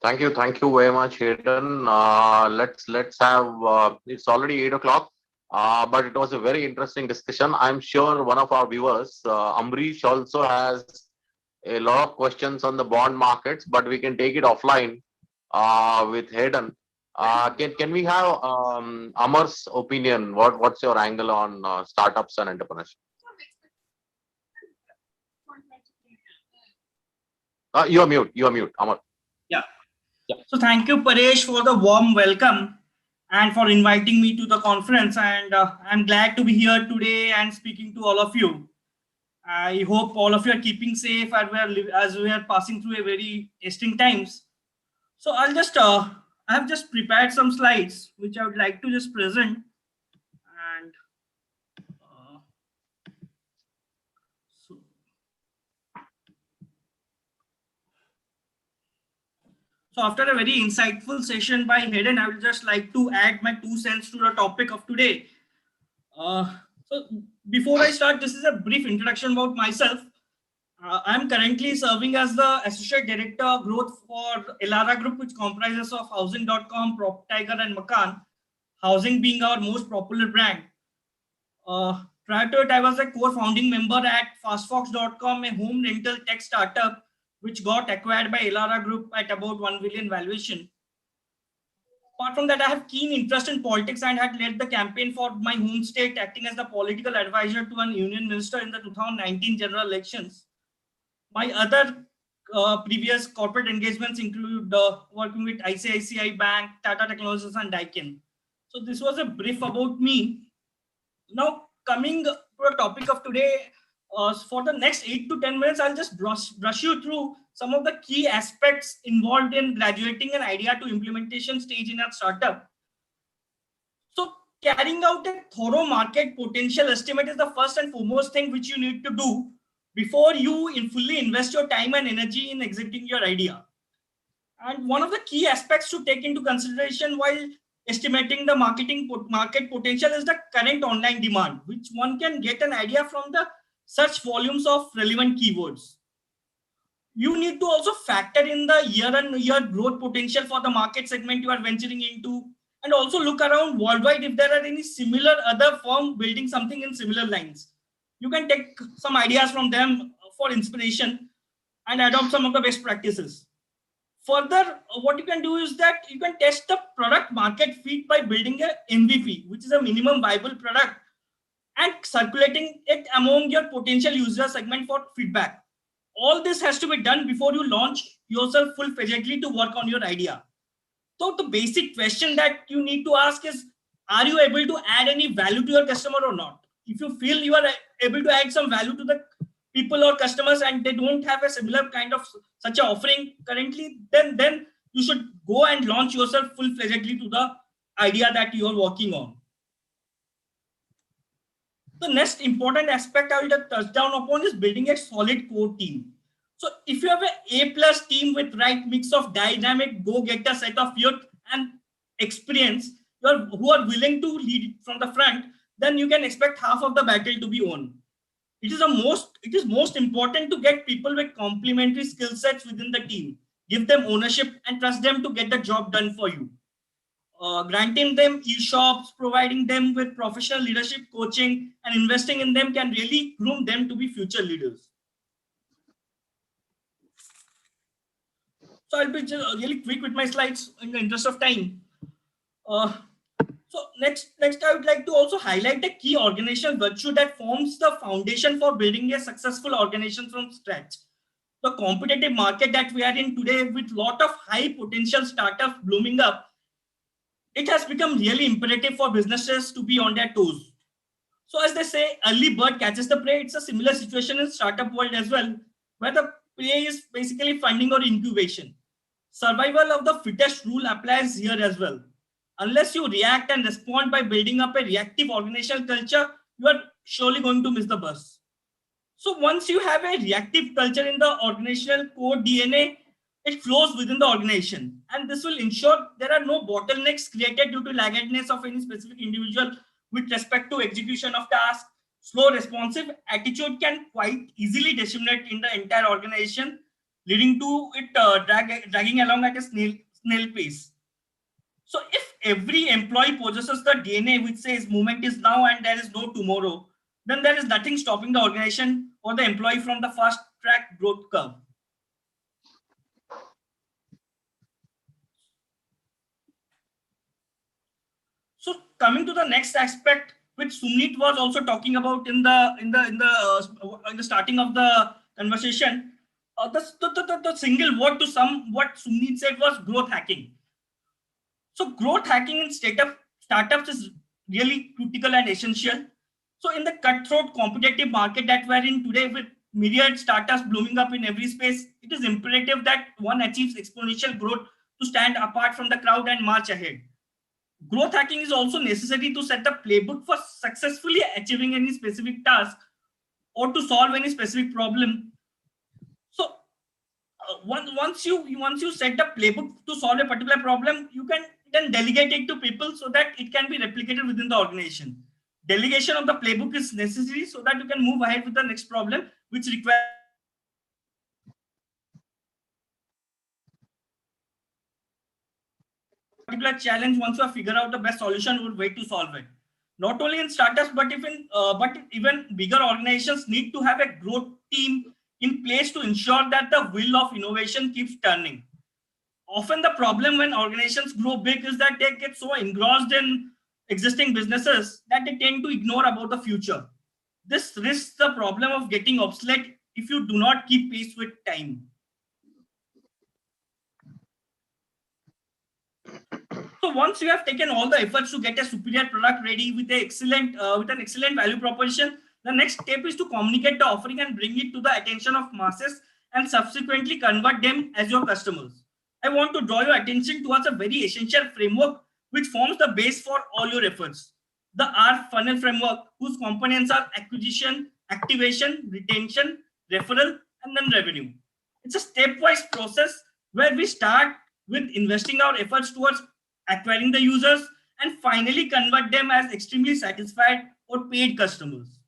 Thank you very much, Hayden. Let's have. It's already 8 o'clock, but it was a very interesting discussion. I'm sure one of our viewers, Amrish, also has a lot of questions on the bond markets, but we can take it offline with Hayden. Can we have Amar's opinion? What's your angle on startups and entrepreneurship? You are mute, Amar. Yeah. So thank you, Paresh, for the warm welcome and for inviting me to the conference. And I'm glad to be here today and speaking to all of you. I hope all of you are keeping safe as we are passing through a very testing times. So I have just prepared some slides which I would like to just present. And So after a very insightful session by Hayden, I would just like to add my 2 cents to the topic of today. So before I start, this is a brief introduction about myself. I'm currently serving as the Associate Director Growth for Elara Group, which comprises of Housing.com, PropTiger, and Makan. Housing being our most popular brand. Prior to it, I was a core founding member at FastFox.com, a home rental tech startup, which got acquired by Elara Group at about 1 billion valuation. Apart from that, I have keen interest in politics and had led the campaign for my home state, acting as the political advisor to an union minister in the 2019 general elections. My other previous corporate engagements include working with ICICI Bank, Tata Technologies, and Daikin. So this was a brief about me. Now coming to the topic of today, for the next 8 to 10 minutes, I'll just brush you through some of the key aspects involved in graduating an idea to implementation stage in a startup. So carrying out a thorough market potential estimate is the first and foremost thing which you need to do before you fully invest your time and energy in executing your idea. And one of the key aspects to take into consideration while estimating the market potential is the current online demand, which one can get an idea from the search volumes of relevant keywords. You need to also factor in the year-on-year growth potential for the market segment you are venturing into, and also look around worldwide if there are any similar other firm building something in similar lines. You can take some ideas from them for inspiration and adopt some of the best practices. Further, what you can do is that you can test the product market fit by building a MVP, which is a minimum viable product, and circulating it among your potential user segment for feedback. All this has to be done before you launch yourself full-fledgedly to work on your idea. So the basic question that you need to ask is, are you able to add any value to your customer or not? If you feel you are able to add some value to the people or customers and they don't have a similar kind of such an offering currently, then you should go and launch yourself full-fledgedly to the idea that you are working on. The next important aspect I will touch down upon is building a solid core team. So if you have an A+ team with right mix of dynamic go-getter set of youth and experience who are willing to lead from the front, then you can expect half of the battle to be won. It is most important to get people with complementary skill sets within the team. Give them ownership and trust them to get the job done for you. Granting them e-shops, providing them with professional leadership coaching, and investing in them can really groom them to be future leaders. So I'll be just really quick with my slides in the interest of time. So next, I would like to also highlight a key organizational virtue that forms the foundation for building a successful organization from scratch. The competitive market that we are in today, with a lot of high potential startups blooming up, it has become really imperative for businesses to be on their toes. So as they say, early bird catches the prey. It's a similar situation in startup world as well, where the prey is basically funding or incubation. Survival of the fittest rule applies here as well. Unless you react and respond by building up a reactive organizational culture, you are surely going to miss the bus. So once you have a reactive culture in the organizational core DNA, it flows within the organization. And this will ensure there are no bottlenecks created due to laggardness of any specific individual with respect to execution of tasks. Slow responsive attitude can quite easily disseminate in the entire organization, leading to it dragging along at a snail pace. So if every employee possesses the DNA which says movement is now and there is no tomorrow, then there is nothing stopping the organization or the employee from the fast track growth curve. So coming to the next aspect, which Sumit was also talking about in the starting of the conversation, the single word to sum what Sumit said was growth hacking. So growth hacking in startups is really critical and essential. So in the cutthroat competitive market that we're in today, with myriad startups blooming up in every space, it is imperative that one achieves exponential growth to stand apart from the crowd and march ahead. Growth hacking is also necessary to set a playbook for successfully achieving any specific task or to solve any specific problem. So once you set a playbook to solve a particular problem, you can then delegate it to people so that it can be replicated within the organization. Delegation of the playbook is necessary so that you can move ahead with the next problem, which requires particular challenge. Once you have figured out the best solution, would wait to solve it. Not only in startups, but even bigger organizations need to have a growth team in place to ensure that the wheel of innovation keeps turning. Often the problem when organizations grow big is that they get so engrossed in existing businesses that they tend to ignore about the future. This risks the problem of getting obsolete if you do not keep pace with time. So once you have taken all the efforts to get a superior product ready with an excellent value proposition, the next step is to communicate the offering and bring it to the attention of masses and subsequently convert them as your customers. I want to draw your attention towards a very essential framework which forms the base for all your efforts. The R funnel framework, whose components are acquisition, activation, retention, referral, and then revenue. It's a stepwise process where we start with investing our efforts towards acquiring the users and finally convert them as extremely satisfied or paid customers.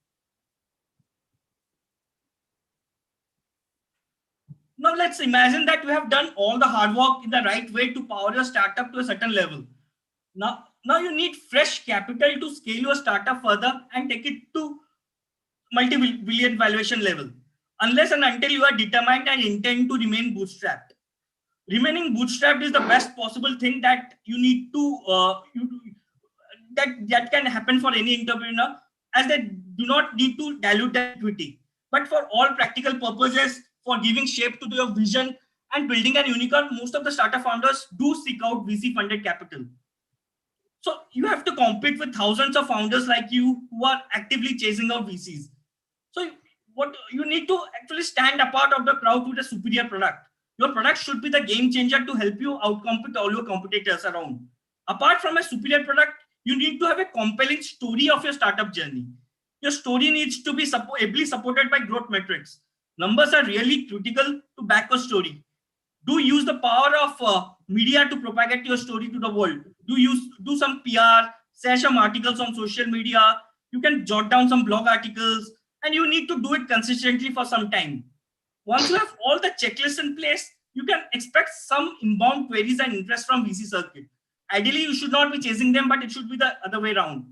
Now let's imagine that we have done all the hard work in the right way to power your startup to a certain level. Now you need fresh capital to scale your startup further and take it to multi-billion valuation level, unless and until you are determined and intend to remain bootstrapped. Remaining bootstrapped is the best possible thing that you need to that can happen for any entrepreneur, as they do not need to dilute their equity. But for all practical purposes, for giving shape to your vision and building an unicorn, most of the startup founders do seek out VC funded capital. So you have to compete with thousands of founders like you who are actively chasing out VCs. So what you need to actually stand apart of the crowd with a superior product. Your product should be the game changer to help you outcompete all your competitors around. Apart from a superior product, you need to have a compelling story of your startup journey. Your story needs to be ably supported by growth metrics. Numbers are really critical to back a story. Do use the power of media to propagate your story to the world. Do some PR, share some articles on social media. You can jot down some blog articles and you need to do it consistently for some time. Once you have all the checklists in place, you can expect some inbound queries and interest from VC circuit. Ideally, you should not be chasing them, but it should be the other way around.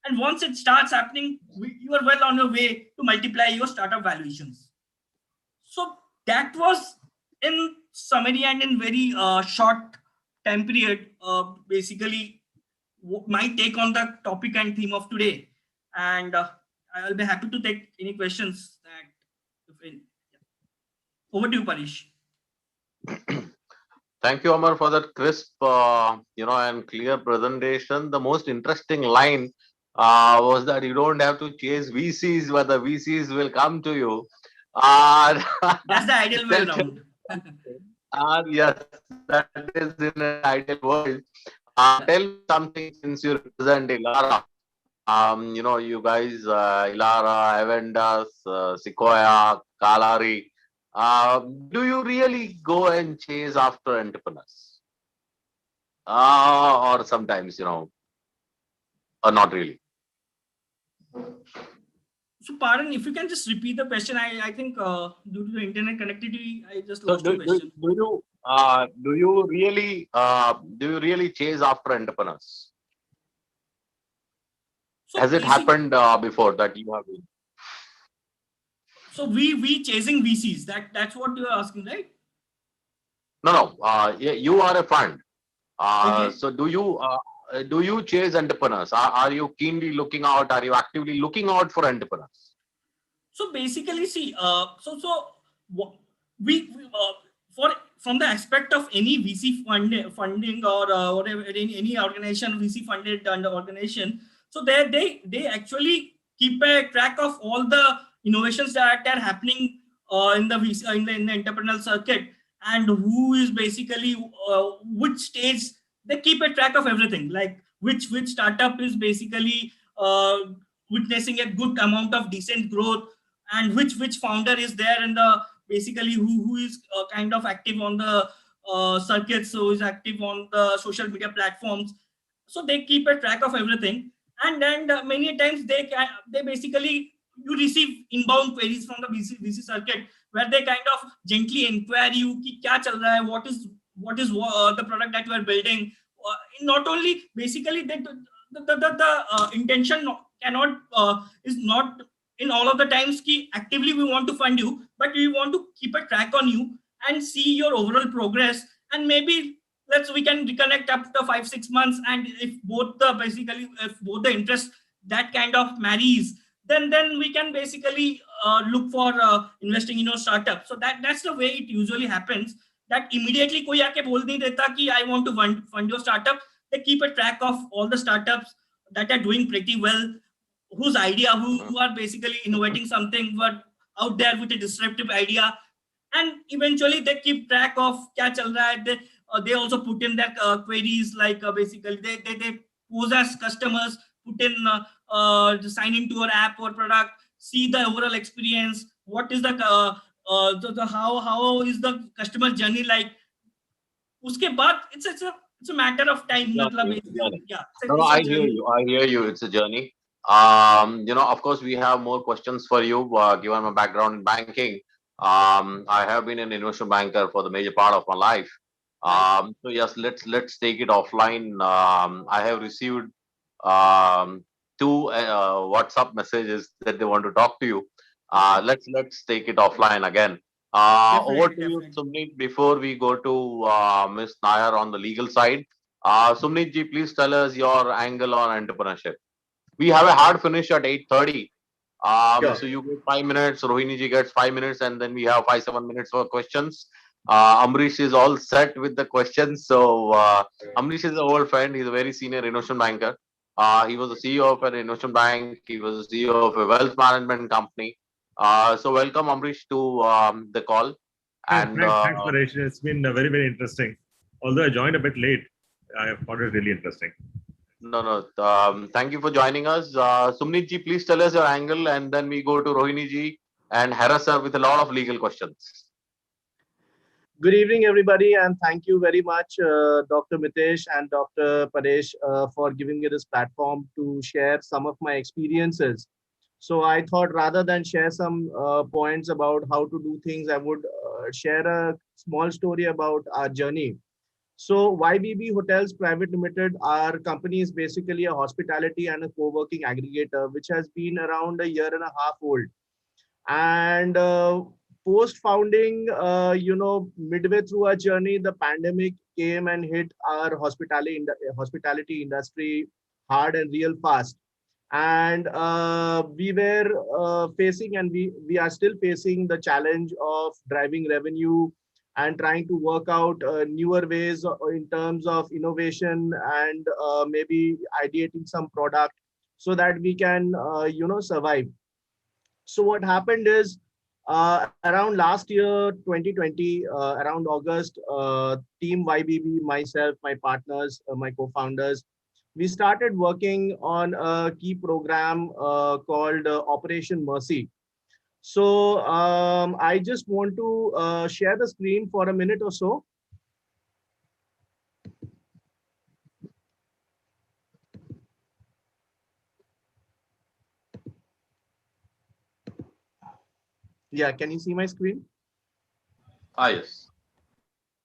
And once it starts happening, you are well on your way to multiply your startup valuations. So that was in summary and in very short time period, basically my take on the topic and theme of today. And I'll be happy to take any questions that. Over to you, Parish. Thank you, Amar, for that crisp, and clear presentation. The most interesting line was that you don't have to chase VCs, but the VCs will come to you. That's the ideal way around. Yes, that is in an ideal world. Tell me something, since you represent Ilara. You guys, Ilara, Avendas, Sequoia, Kalari. Do you really go and chase after entrepreneurs? Or sometimes, or not really? So, pardon, if you can just repeat the question. I think due to the internet connectivity, I just So lost the question. Do you really chase after entrepreneurs? So Has it happened before that you have been? So we chasing VCs. That's what you are asking, right? No. You are a fund. Okay. So do you chase entrepreneurs? Are you keenly looking out? Are you actively looking out for entrepreneurs? So basically, see, we from the aspect of any VC funding or whatever, any organization, VC funded organization. So they actually keep a track of all the innovations that are happening in the VC, in the entrepreneurial circuit, and who is basically which stage. They keep a track of everything, like which startup is basically witnessing a good amount of decent growth, and which founder is there in the basically who is kind of active on the circuits, so is active on the social media platforms. So they keep a track of everything, and then many times they basically, you receive inbound queries from the VC circuit, where they kind of gently inquire you ki kya chal raha hai, what is the product that you are building. Not only basically the intention cannot is not in all of the times ki actively we want to fund you, but we want to keep a track on you and see your overall progress, and maybe we can reconnect after 5-6 months, and if both the interest that kind of marries, then we can basically look for investing in your startup. So that's the way it usually happens, that immediately koi aake bol nahi deta ki I want to fund your startup. They keep a track of all the startups that are doing pretty well, whose idea, who are basically innovating something but out there with a disruptive idea, and eventually they keep track of kya chal raha hai. They also put in their queries, like basically they pose as customers, put in sign into your app or product, see the overall experience, what is the how is the customer journey like. Uske baad it's a matter of time. Yeah, Yeah, no, it's a I hear journey. you. I hear you. It's a journey. Of course, we have more questions for you. Given my background in banking, I have been an investment banker for the major part of my life. So yes, let's take it offline. I have received two WhatsApp messages that they want to talk to you. Let's take it offline again. Over to you, Sumnit, before we go to Ms. Nair on the legal side. Sumnit ji, please tell us your angle on entrepreneurship. We have a hard finish at 8:30. Sure. So you get 5 minutes, Rohini ji gets 5 minutes, and then we have 5-7 minutes for questions. Amrish is all set with the questions. So Amrish is an old friend. He's a very senior investment banker. He was the CEO of an investment bank. He was the CEO of a wealth management company. So welcome, Amrish, to the call. And Thanks, Paresh. It's been very, very interesting. Although I joined a bit late, I found it really interesting. No. Thank you for joining us. Sumnit ji, please tell us your angle, and then we go to Rohini ji and harass her with a lot of legal questions. Good evening, everybody, and thank you very much, Dr. Mitesh and Dr. Paresh, for giving me this platform to share some of my experiences. So I thought rather than share some points about how to do things, I would share a small story about our journey. So YBB Hotels Private Limited, our company is basically a hospitality and a co-working aggregator, which has been around a year and a half old. And post founding, midway through our journey, the pandemic came and hit our hospitality industry hard and real fast. And we were facing, and we are still facing the challenge of driving revenue and trying to work out newer ways in terms of innovation, and maybe ideating some product so that we can survive. So what happened is, around last year 2020, around August, team YBB, myself, my partners, my co-founders, we started working on a key program called Operation Mercy. So I just want to share the screen for a minute or so. Yeah, can you see my screen? Ah, yes.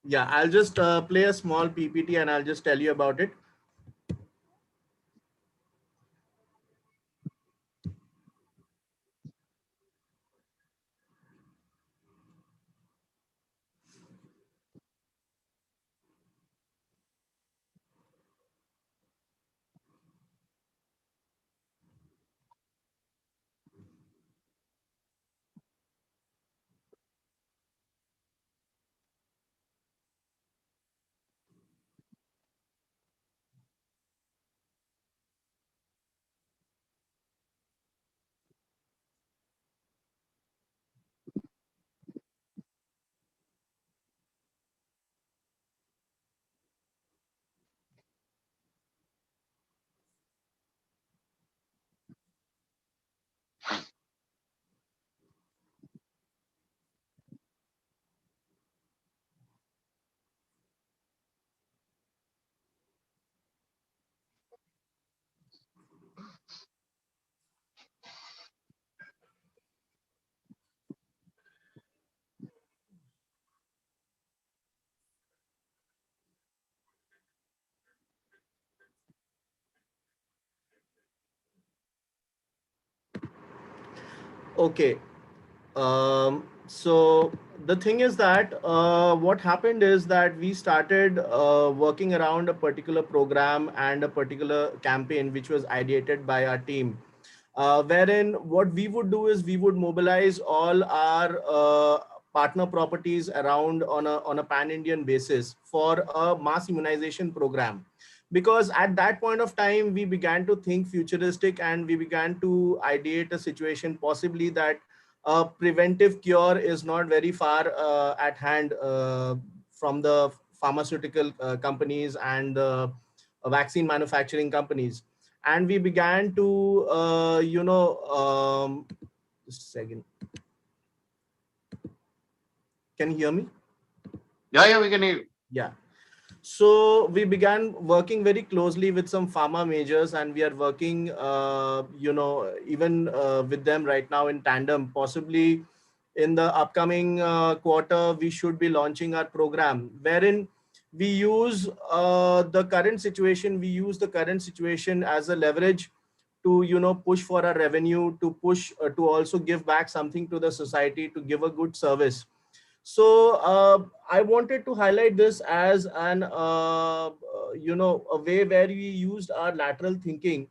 Yeah, I'll just play a small PPT and I'll just tell you about it. Okay. So the thing is that what happened is that we started working around a particular program and a particular campaign which was ideated by our team, wherein what we would do is we would mobilize all our partner properties around on a pan-Indian basis for a mass immunization program. Because at that point of time, we began to think futuristic and we began to ideate a situation possibly that a preventive cure is not very far at hand from the pharmaceutical companies and the vaccine manufacturing companies. And we began to just a second, can you hear me? Yeah, we can hear you. Yeah. So we began working very closely with some pharma majors, and we are working, even with them right now in tandem. Possibly in the upcoming quarter, we should be launching our program, wherein we use the current situation. We use the current situation as a leverage to push for our revenue, to push to also give back something to the society, to give a good service. So I wanted to highlight this as an a way where we used our lateral thinking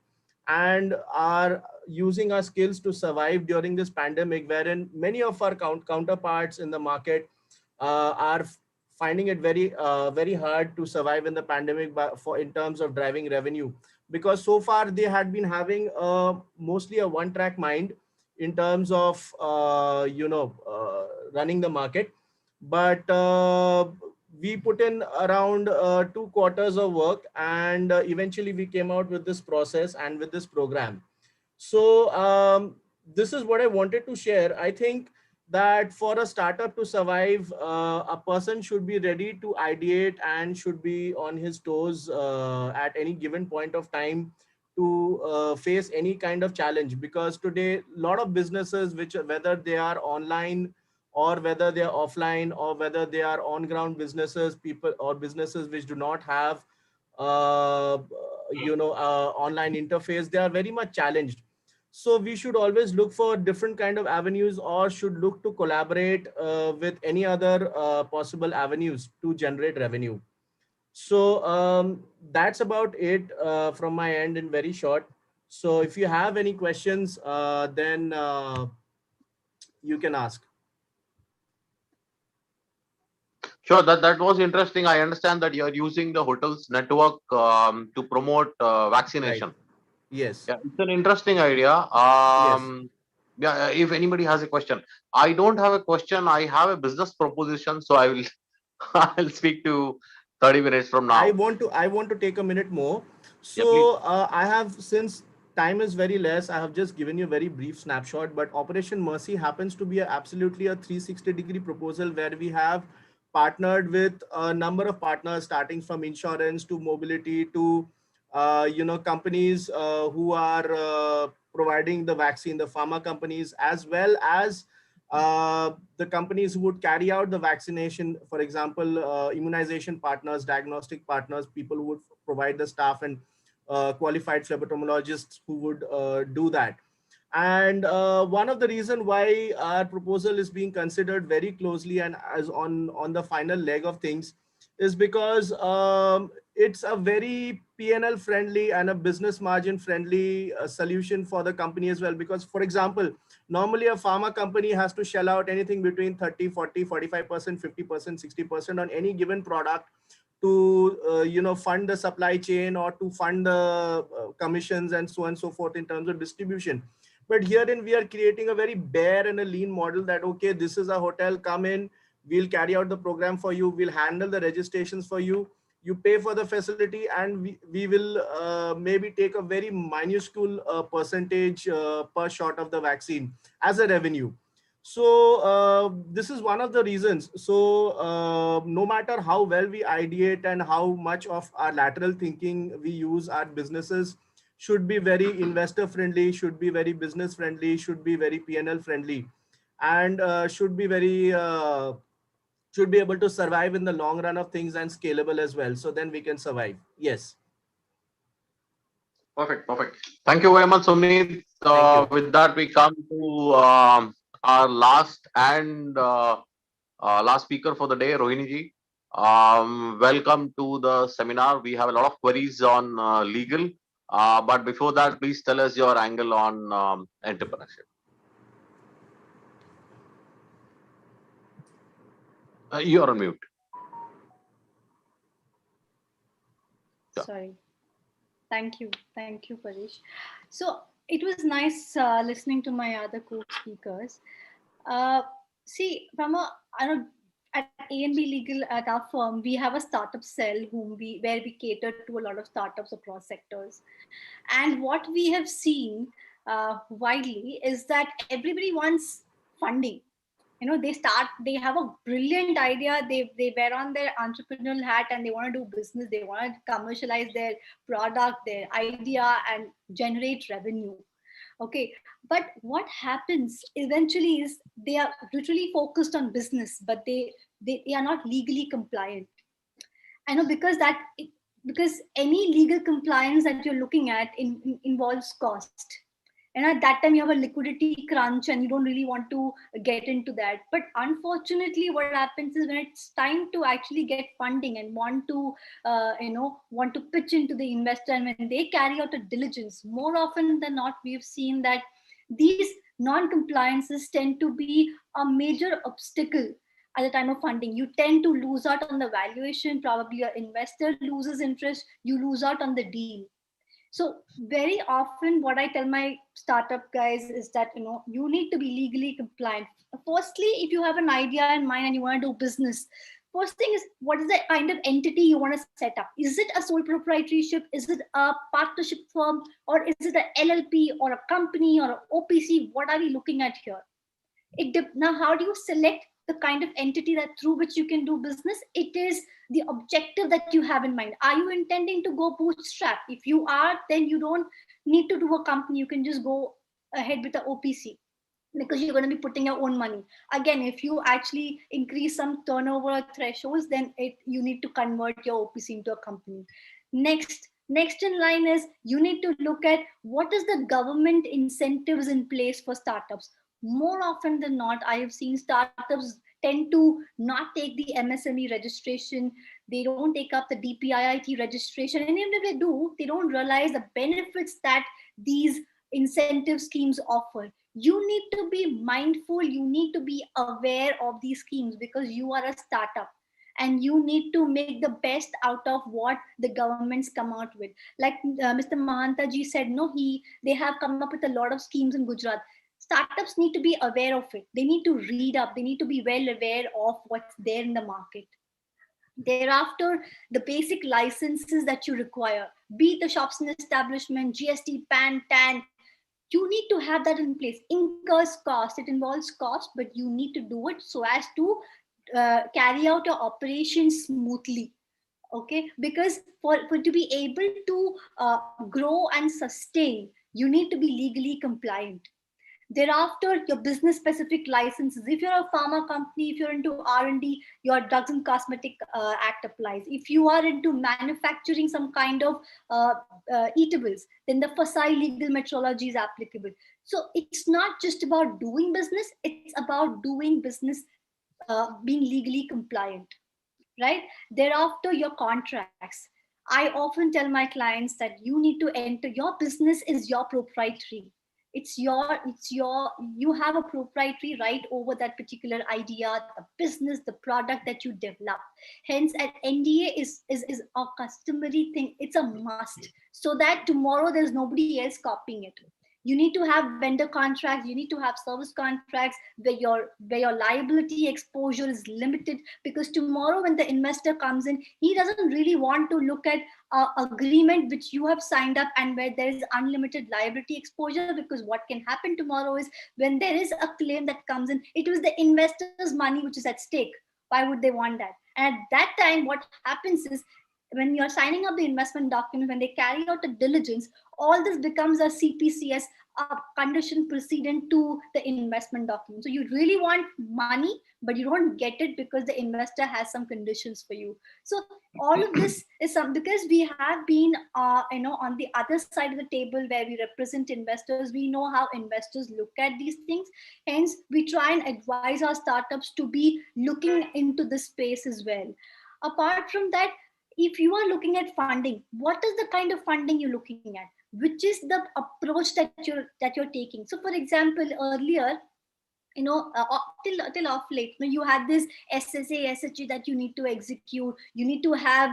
and are using our skills to survive during this pandemic, wherein many of our counterparts in the market are finding it very hard to survive in the pandemic for in terms of driving revenue, because so far they had been having mostly a one track mind in terms of running the market. But we put in around 2 quarters of work, and eventually we came out with this process and with this program. So this is what I wanted to share. I think that for a startup to survive, a person should be ready to ideate and should be on his toes at any given point of time to face any kind of challenge, because today a lot of businesses, which whether they are online or whether they are offline or whether they are on ground businesses, people or businesses which do not have uh, online interface, they are very much challenged. So we should always look for different kind of avenues, or should look to collaborate with any other possible avenues to generate revenue. So that's about it from my end in very short. So if you have any questions, then you can ask. Sure, that was interesting. I understand that you're using the hotel's network to promote Right. vaccination. Yes. Yeah, it's an interesting idea. Yes. Yeah, if anybody has a question, I don't have a question. I have a business proposition, so I will I'll speak to 30 minutes from I now. want to take a minute more. Yeah, please. So I have, since time is very less, I have just given you a very brief snapshot. But Operation Mercy happens to be absolutely a 360-degree proposal, where we have partnered with a number of partners, starting from insurance to mobility to companies who are providing the vaccine, the pharma companies, as well as the companies who would carry out the vaccination, for example, immunization partners, diagnostic partners, people who would provide the staff, and qualified phlebotomologists who would do that. And one of the reason why our proposal is being considered very closely and as on the final leg of things is because it's a very P&L friendly and a business margin friendly solution for the company as well. Because, for example, normally a pharma company has to shell out anything between 30, 40, 45%, 50%, 60% on any given product to fund the supply chain, or to fund the commissions and so on and so forth in terms of distribution. But herein we are creating a very bare and a lean model, that okay, this is a hotel, come in, we'll carry out the program for you, we'll handle the registrations for you, you pay for the facility, and we will maybe take a very minuscule percentage per shot of the vaccine as a revenue. So this is one of the reasons. So no matter how well we ideate and how much of our lateral thinking we use, our businesses should be very investor friendly, should be very business friendly, should be very P&L friendly, and should be able to survive in the long run of things, and scalable as well. So then we can survive. Yes. Perfect, perfect. Thank you very much, Sumit. Thank you. With that, we come to our last speaker for the day, Rohini ji. Welcome to the seminar. We have a lot of queries on legal. But before that, please tell us your angle on entrepreneurship. You're on mute. Yeah. Sorry. Thank you, Parish. So it was nice listening to my other co-speakers. See, from at A&B Legal, at our firm, we have a startup cell where we cater to a lot of startups across sectors. And what we have seen widely is that everybody wants funding. They have a brilliant idea, they wear on their entrepreneurial hat, and they want to do business, they want to commercialize their product, their idea, and generate revenue. Okay, but what happens eventually is they are literally focused on business, but they are not legally compliant. I know, because any legal compliance that you're looking at involves cost, and at that time you have a liquidity crunch and you don't really want to get into that. But unfortunately, what happens is, when it's time to actually get funding and want to pitch into the investor, and when they carry out a diligence, more often than not, we've seen that these non-compliances tend to be a major obstacle at the time of funding. You tend to lose out on the valuation, probably your investor loses interest, you lose out on the deal. So very often what I tell my startup guys is that, you need to be legally compliant. Firstly, if you have an idea in mind and you want to do business, first thing is, what is the kind of entity you want to set up? Is it a sole proprietorship? Is it a partnership firm? Or is it a LLP or a company or an OPC? What are we looking at here? Now, how do you select the kind of entity that through which you can do business. It is the objective that you have in mind. Are you intending to go bootstrap? If you are, then you don't need to do a company. You can just go ahead with the OPC, because you're going to be putting your own money. Again, if you actually increase some turnover thresholds, then you need to convert your OPC into a company. Next in line is you need to look at what is the government incentives in place for startups. More often than not, I have seen startups tend to not take the MSME registration. They don't take up the DPIIT registration. And even if they do, they don't realize the benefits that these incentive schemes offer. You need to be mindful, you need to be aware of these schemes, because you are a startup and you need to make the best out of what the governments come out with. Like Mr. Mahanta ji said, no, they have come up with a lot of schemes in Gujarat. Startups need to be aware of it. They need to read up. They need to be well aware of what's there in the market. Thereafter, the basic licenses that you require, be it the shops and establishment, GST, PAN, TAN, you need to have that in place. Incurs cost. It involves cost, but you need to do it so as to carry out your operations smoothly. Okay, because for to be able to grow and sustain, you need to be legally compliant. Thereafter, your business specific licenses. If you're a pharma company, if you're into R&D, your Drugs and Cosmetic Act applies. If you are into manufacturing some kind of eatables, then the FSI legal metrology is applicable. So it's not just about doing business, it's about doing business being legally compliant, right? Thereafter, your contracts. I often tell my clients that you need to enter, your business is your proprietary. You have a proprietary right over that particular idea, the business, the product that you develop. Hence, an NDA is a customary thing. It's a must, so that tomorrow there's nobody else copying it. You need to have vendor contracts, you need to have service contracts where your liability exposure is limited, because tomorrow when the investor comes in, he doesn't really want to look at agreement which you have signed up and where there is unlimited liability exposure, because what can happen tomorrow is when there is a claim that comes in, it was the investor's money which is at stake. Why would they want that? And at that time, what happens is, when you're signing up the investment document, when they carry out the diligence, all this becomes a CPCS, a condition precedent to the investment document. So you really want money, but you don't get it because the investor has some conditions for you. So all of this is because we have been, on the other side of the table where we represent investors. We know how investors look at these things. Hence, we try and advise our startups to be looking into this space as well. Apart from that, if you are looking at funding, what is the kind of funding you're looking at? Which is the approach that you're taking? So, for example, earlier, till off late, you had this SSA, SHG that you need to execute. You need to have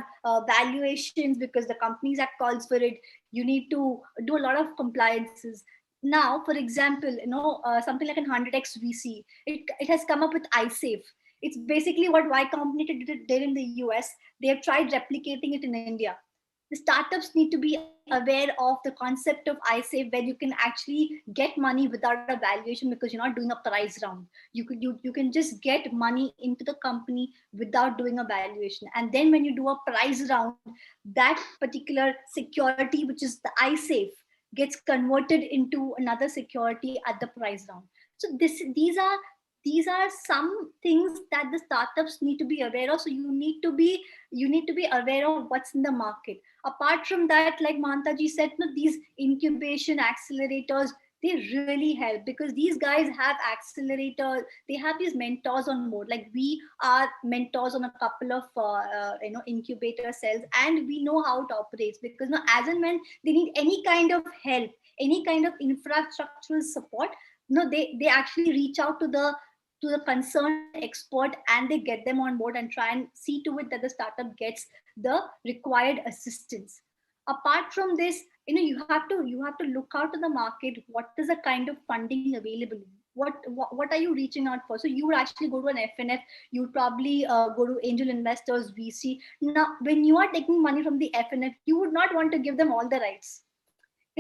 valuations because the Companies Act calls for it. You need to do a lot of compliances. Now, for example, something like an 100x VC, it has come up with iSafe. It's basically what Y Combinator did in the US. They have tried replicating it in India. The startups need to be aware of the concept of iSafe, where you can actually get money without a valuation because you're not doing a price round. You can just get money into the company without doing a valuation. And then when you do a price round, that particular security, which is the iSafe, gets converted into another security at the price round. So these are some things that the startups need to be aware of. So you need to be aware of what's in the market. Apart from that, like Mahantaji said, these incubation accelerators, they really help, because these guys have accelerators. They have these mentors on board. Like we are mentors on a couple of incubator cells, and we know how it operates, because as and when they need any kind of help, any kind of infrastructural support, they actually reach out to the concerned expert, and they get them on board and try and see to it that the startup gets the required assistance. Apart from this, you have to look out to the market. What is the kind of funding available? What are you reaching out for? So you would actually go to an FNF. You would probably go to angel investors, VC. Now, when you are taking money from the FNF, you would not want to give them all the rights.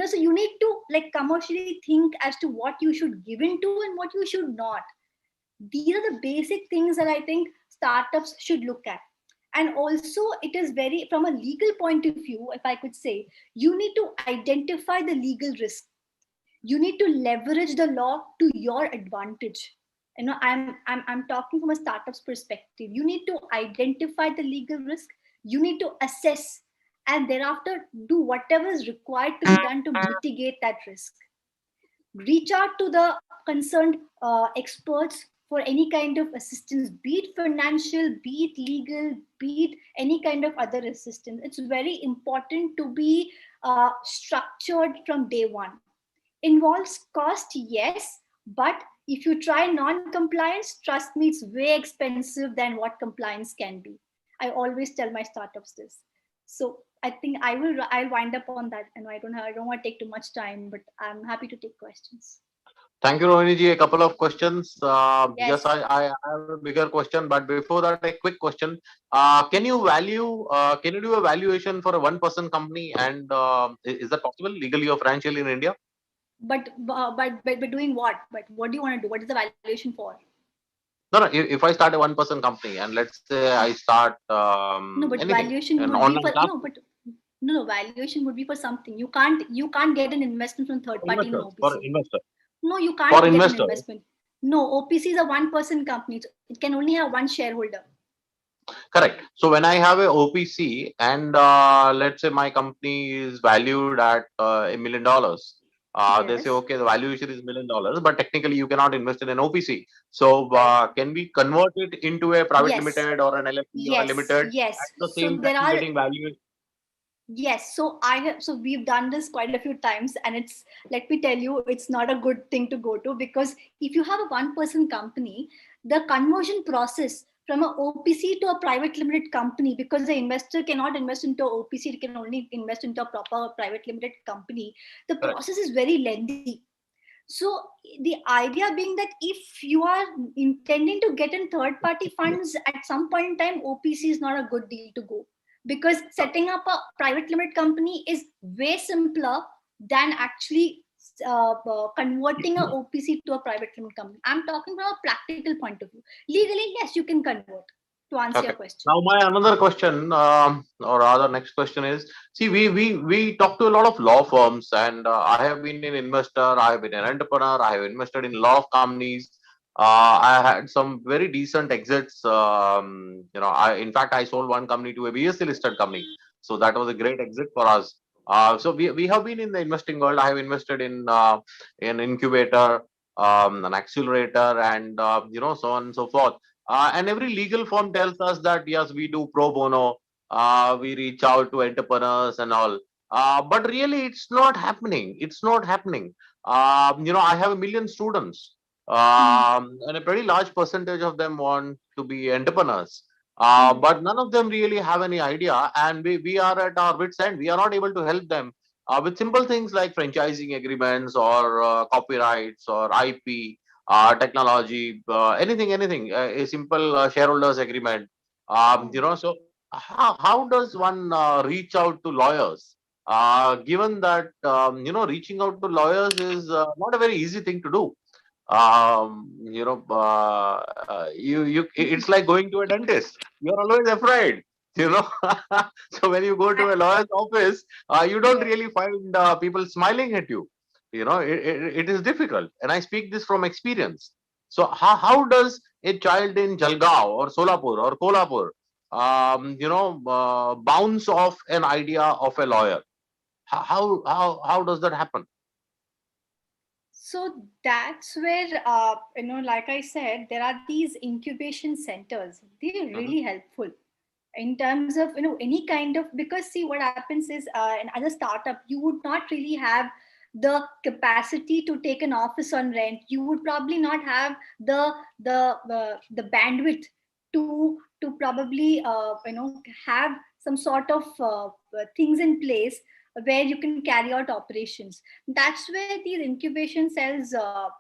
So you need to commercially think as to what you should give into and what you should not. These are the basic things that I think startups should look at. And also, it is very, from a legal point of view, if I could say, you need to identify the legal risk. You need to leverage the law to your advantage. I'm talking from a startup's perspective. You need to identify the legal risk. You need to assess, and thereafter do whatever is required to be done to mitigate that risk. Reach out to the concerned experts for any kind of assistance, be it financial, be it legal, be it any kind of other assistance. It's very important to be structured from day one. Involves cost, yes, but if you try non-compliance, trust me, it's way expensive than what compliance can be. I always tell my startups this. So I think I'll wind up on that, and I don't want to take too much time, but I'm happy to take questions. Thank you, Rohini ji. A couple of questions. Yes. Yes, I have a bigger question, but before that, a quick question. Can you do a valuation for a one-person company, and is that possible legally or financially in India? But doing what? But what do you want to do? What is the valuation for? No. If I start a one-person company, and let's say I start No, but anything, valuation an would be online for class. no, valuation would be for something. You can't get an investment from third party in Investors, OPC. for investor. No, you can't For get an investor. investment. No, OPC is a one-person company. It can only have one shareholder. Correct. So when I have a OPC and let's say my company is valued at $1 million, they say, Yes. okay, the valuation is $1 million, but technically you cannot invest in an OPC. So can we convert it into a private Yes. limited or an LLP or a Yes. limited Yes. at the So same there time are. getting valued? Yes, so we've done this quite a few times, and it's, let me tell you, it's not a good thing to go to, because if you have a one-person company, the conversion process from a OPC to a private limited company, because the investor cannot invest into OPC, it can only invest into a proper private limited company, the Correct. process is very lengthy. So the idea being that if you are intending to get in third party funds at some point in time, OPC is not a good deal to go, because setting up a private limited company is way simpler than actually converting a OPC to a private limited company. I'm talking from a practical point of view. Legally, yes, you can convert, to answer your question. Now my another question, or rather next question is, see, we talk to a lot of law firms, and I have been an investor, I have been an entrepreneur, I have invested in a lot of companies. I had some very decent exits. In fact, I sold one company to a BSE listed company, so that was a great exit for us. So we have been in the investing world. I have invested in an incubator, an accelerator, and so on and so forth. And every legal firm tells us that yes, we do pro bono, we reach out to entrepreneurs and all. But really, it's not happening. It's not happening. I have 1 million students, and a pretty large percentage of them want to be entrepreneurs. But none of them really have any idea, and we are at our wits' end. We are not able to help them with simple things like franchising agreements or copyrights or IP, technology, anything, a simple shareholders agreement. So how does one reach out to lawyers? Given that reaching out to lawyers is not a very easy thing to do. It's like going to a dentist. You're always afraid. you know so when you go to a lawyer's office, you don't really find people smiling at you. It is difficult, and I speak this from experience. So how does a child in Jalgaon or Solapur or Kolhapur bounce off an idea of a lawyer? How does that happen? So that's where, like I said, there are these incubation centers. They're really helpful in terms of, any kind of, because see, what happens is, as a startup, you would not really have the capacity to take an office on rent. You would probably not have the bandwidth to probably have some sort of things in place where you can carry out operations. That's where these incubation cells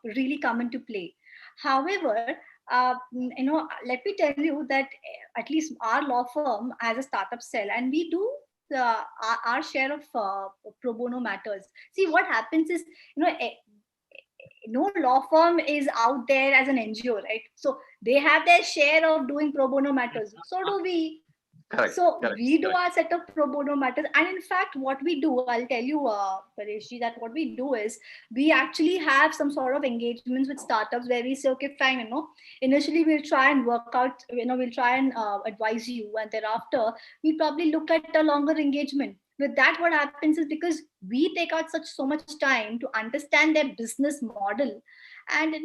really come into play. However, let me tell you that at least our law firm has a startup cell, and we do our share of pro bono matters. See, what happens is, no law firm is out there as an NGO, right? So they have their share of doing pro bono matters. So do we. Correct. So correct, we do correct. our set of pro bono matters, and in fact, what we do, I'll tell you, Pareshji, that what we do is we actually have some sort of engagements with startups where we say, okay, fine, initially we'll try and work out, we'll try and advise you, and thereafter we probably look at a longer engagement. With that, what happens is, because we take out so much time to understand their business model, and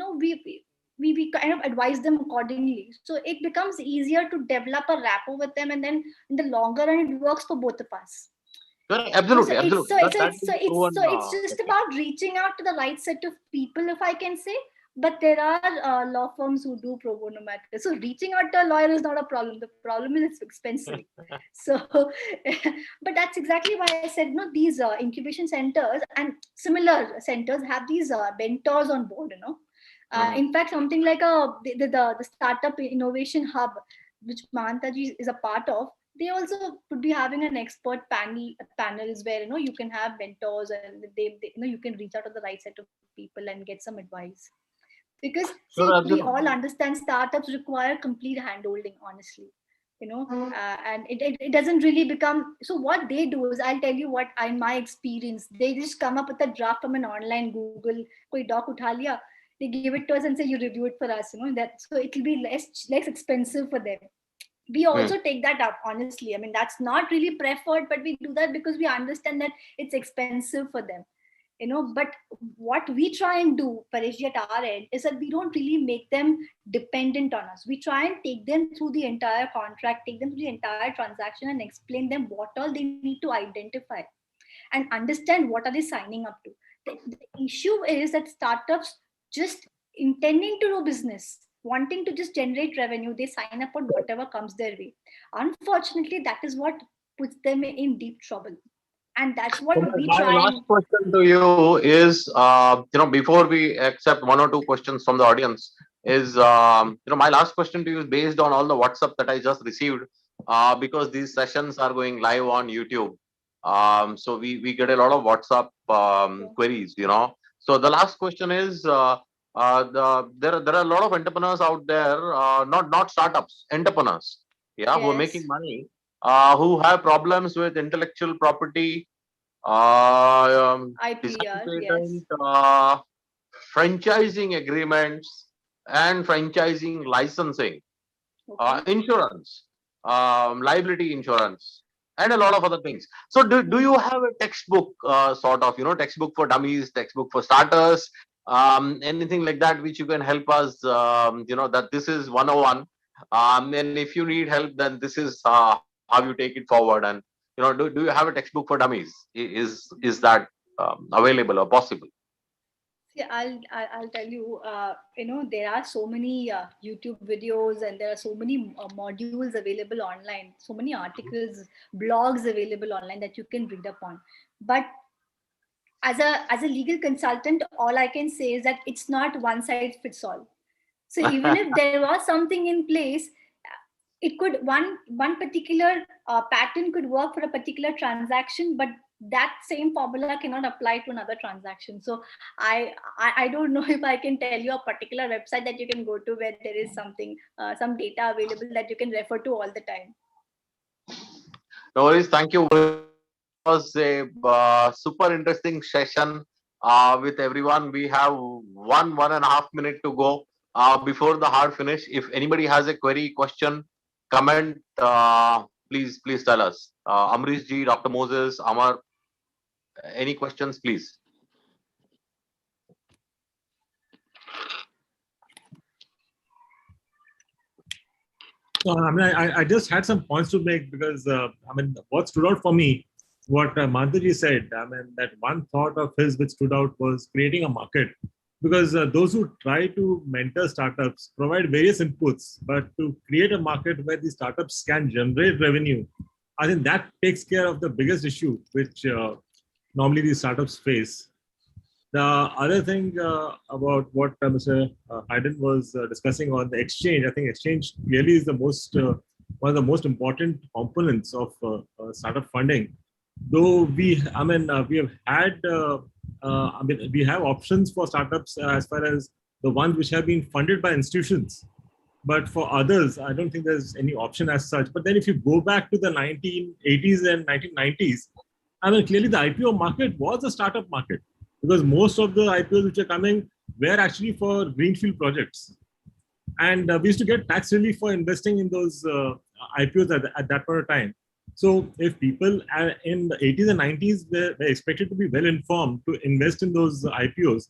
we kind of advise them accordingly. So it becomes easier to develop a rapport with them, and then in the longer run, it works for both of us. Correct. So Absolutely. it's Absolutely. it's just about reaching out to the right set of people, if I can say. But there are law firms who do pro bono matters. So reaching out to a lawyer is not a problem. The problem is it's expensive. So, but that's exactly why I said, these incubation centers and similar centers have these mentors on board. In fact, something like the startup innovation hub, which Mahantaji is a part of, they also could be having an expert panels where you can have mentors, and they you can reach out to the right set of people and get some advice. Because see, Sure, we absolutely. all understand startups require complete handholding, honestly. And it doesn't really become. So what they do is, I'll tell you what, in my experience, they just come up with a draft from an online Google, koi doc utha liya, they give it to us and say, you review it for us, that, so it will be less expensive for them. We also take that up, honestly. I mean, that's not really preferred, but we do that because we understand that it's expensive for them. But what we try and do, Pareshji, at our end, is that we don't really make them dependent on us. We try and take them through the entire contract, take them through the entire transaction, and explain them what all they need to identify and understand what are they signing up to. The issue is that startups just intending to do business, wanting to just generate revenue, they sign up on whatever comes their way. Unfortunately, that is what puts them in deep trouble. And that's what we My try last and question to you is, before we accept one or two questions from the audience, is, my last question to you is based on all the WhatsApp that I just received, because these sessions are going live on YouTube. So we get a lot of WhatsApp queries, So the last question is, there are a lot of entrepreneurs out there, not startups, entrepreneurs, who are making Yes. money, who have problems with intellectual property, design IPR, yes. patent, franchising agreements, and franchising licensing, Okay. insurance, liability insurance, and a lot of other things. So do you have a textbook, sort of, textbook for dummies, textbook for starters, anything like that, which you can help us, that this is 101. And if you need help, then this is how you take it forward. And, do you have a textbook for dummies? Is that available or possible? See, I'll tell you, there are so many YouTube videos, and there are so many modules available online, so many articles, blogs available online that you can read upon. But as a legal consultant, all I can say is that it's not one size fits all. So even if there was something in place, it could one particular pattern could work for a particular transaction, but that same formula cannot apply to another transaction. So I don't know if I can tell you a particular website that you can go to where there is something, some data available that you can refer to all the time. No worries. Thank you. It was a super interesting session with everyone. We have 1.5 minutes to go before the hard finish. If anybody has a query, question, comment, please tell us. Amrish ji, Dr. Moses, Amar, any questions, please? I just had some points to make because what stood out for me, what Mantaji said, that one thought of his which stood out was creating a market, because those who try to mentor startups provide various inputs, but to create a market where the startups can generate revenue, I think that takes care of the biggest issue which normally these startups face. The other thing about what Mr. Hayden was discussing on the exchange, I think exchange clearly is the most one of the most important components of startup funding. Though we have had I mean, we have options for startups as far as the ones which have been funded by institutions. But for others, I don't think there's any option as such. But then if you go back to the 1980s and 1990s, I mean, clearly the IPO market was a startup market because most of the IPOs which are coming were actually for greenfield projects. And we used to get tax relief for investing in those IPOs at that point of time. So if people in the 80s and 90s were expected to be well informed to invest in those IPOs,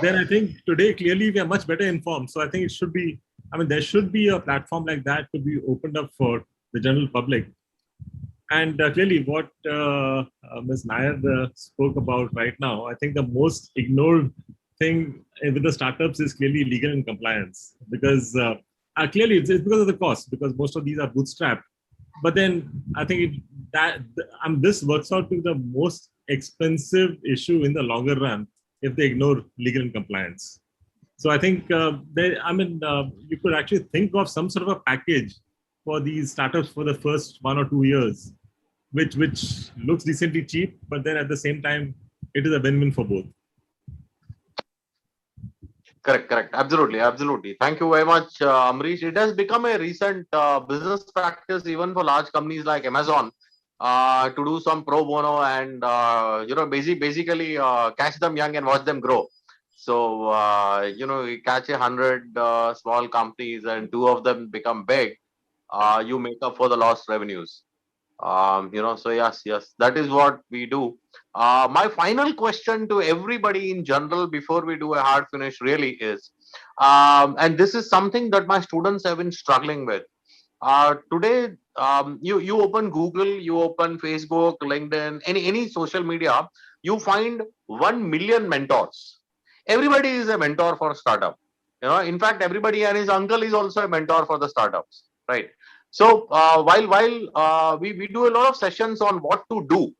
then I think today clearly we are much better informed. So I think it should be, I mean, there should be a platform like that to be opened up for the general public. And clearly what Ms. Nair spoke about right now, I think the most ignored thing with the startups is clearly legal and compliance, because clearly it's because of the cost, because most of these are bootstrapped. But then I think this works out to be the most expensive issue in the longer run if they ignore legal and compliance. So I think you could actually think of some sort of a package for these startups for the first 1 or 2 years, which looks decently cheap, but then at the same time, it is a win-win for both. Correct. Absolutely. Thank you very much, Amrish. It has become a recent business practice even for large companies like Amazon to do some pro bono and basically catch them young and watch them grow. So you catch 100 small companies and 2 of them become big. You make up for the lost revenues. So yes, that is what we do. My final question to everybody in general before we do a hard finish really is, and this is something that my students have been struggling with. Today, you open Google, you open Facebook, LinkedIn, any social media, you find 1 million mentors. Everybody is a mentor for startup. In fact, everybody and his uncle is also a mentor for the startups, right? So while we do a lot of sessions on what to do,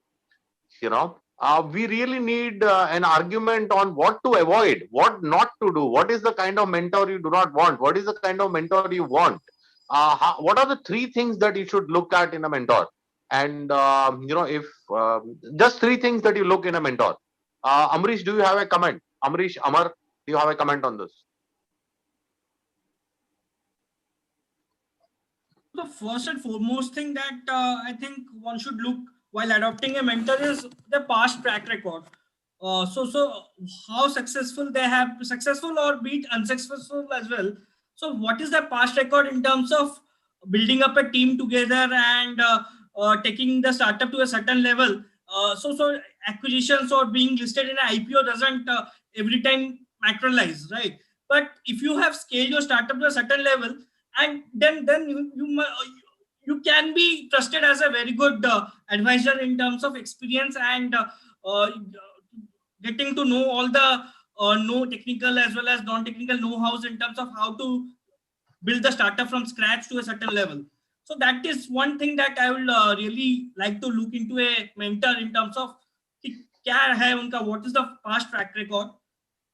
we really need an argument on what to avoid, what not to do, what is the kind of mentor you do not want, what is the kind of mentor you want, what are the 3 things that you should look at in a mentor, and if just 3 things that you look in a mentor. Amrish, do you have a comment? Amrish, Amar, do you have a comment on this? The first and foremost thing that I think one should look while adopting a mentor is the past track record. So how successful they have, successful or be it unsuccessful as well. So what is the past record in terms of building up a team together and taking the startup to a certain level? So acquisitions or being listed in an IPO doesn't every time materialize, right? But if you have scaled your startup to a certain level, and then you can be trusted as a very good advisor in terms of experience and getting to know all the no technical as well as non-technical know-hows in terms of how to build the startup from scratch to a certain level. So that is one thing that I will really like to look into a mentor in terms of what is the past track record.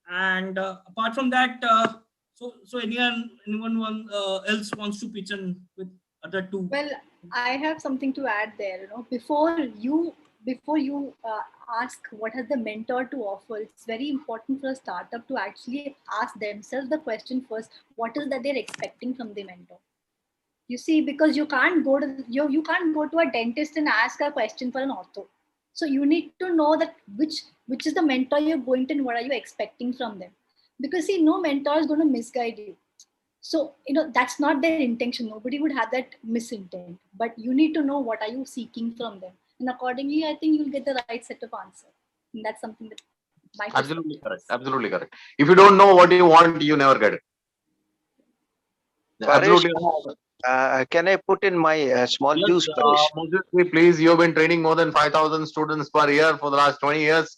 And apart from that, so anyone else wants to pitch in with other 2? Well, I have something to add there. Before you ask what has the mentor to offer, it's very important for a startup to actually ask themselves the question first: what is that they're expecting from the mentor? You see, because you can't go to a dentist and ask a question for an ortho. So you need to know that which is the mentor you're going to and what are you expecting from them. Because see, no mentor is going to misguide you. So that's not their intention. Nobody would have that misintent. But you need to know what are you seeking from them, and accordingly, I think you'll get the right set of answer. And that's something that my Absolutely correct. If you don't know what you want, you never get it. Absolutely. Can I put in my small views, Paresh? Please, you've been training more than 5,000 students per year for the last 20 years.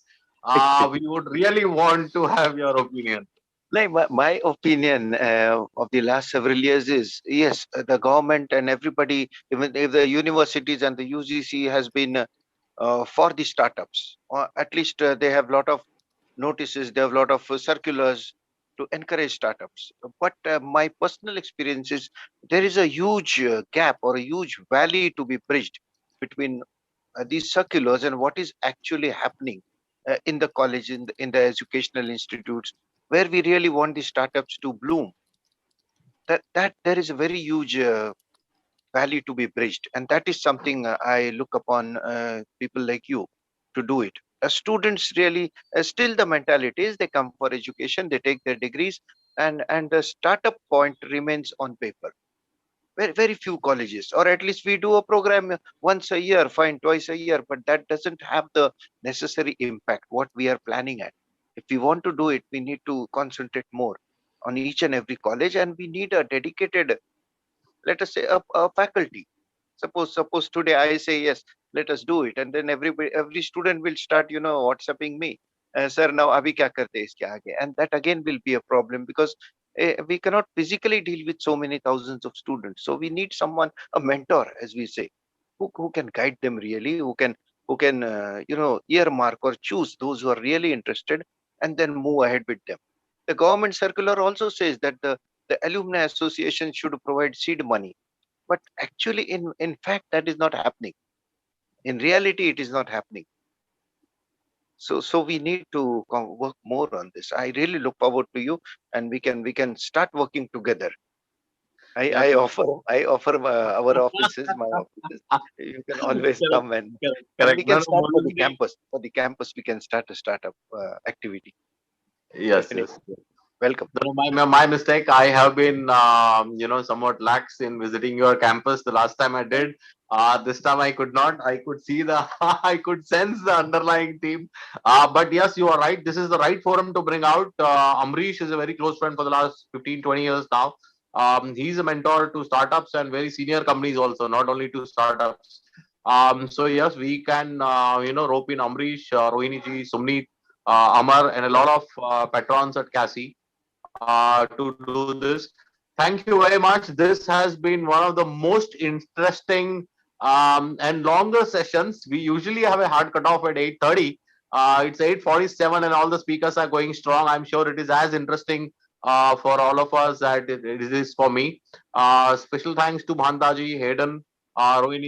We would really want to have your opinion. My opinion of the last several years is, yes, the government and everybody, even if the universities and the UGC has been for the startups, or at least they have a lot of notices, they have a lot of circulars to encourage startups. But my personal experience is there is a huge gap or a huge valley to be bridged between these circulars and what is actually happening in the college, in the educational institutes, where we really want the startups to bloom. That there is a very huge value to be bridged, and that is something I look upon people like you to do it. Students really still the mentality is they come for education, they take their degrees, and the startup point remains on paper. Very few colleges, or at least we do a program once a year, fine, twice a year, but that doesn't have the necessary impact what we are planning at. If we want to do it, we need to concentrate more on each and every college, and we need a dedicated, let us say, a faculty. Suppose today I say yes, let us do it, and then every student will start, WhatsApping me, sir, now abhi kya karte iske aage, and that again will be a problem, because we cannot physically deal with so many thousands of students. So we need someone, a mentor, as we say, who can guide them really, who can earmark or choose those who are really interested, and then move ahead with them. The government circular also says that the alumni association should provide seed money, but actually in fact that is not happening. In reality it is not happening. So we need to work more on this. I really look forward to you, and we can start working together. Yeah, I offer our offices, my offices. You can always correct, come, and correct. we No, can no, start for the Monuji. campus. For the campus we can start a startup activity. Yes, Definitely. yes. Welcome. No, my mistake. I have been, somewhat lax in visiting your campus. The last time I did, this time I could not. I could see I could sense the underlying theme. But yes, you are right. This is the right forum to bring out. Amrish is a very close friend for the last 15, 20 years now. He's a mentor to startups and very senior companies also, not only to startups. So yes, we can, rope in Amrish, Rohini ji, Sumneet, Amar, and a lot of patrons at CASI to do this. Thank you very much. This has been one of the most interesting and longer sessions. We usually have a hard cutoff at 8:30. It's 8:47 and all the speakers are going strong. I'm sure it is as interesting for all of us that it is for me. Special thanks to Bhantaji, Hayden, Rohini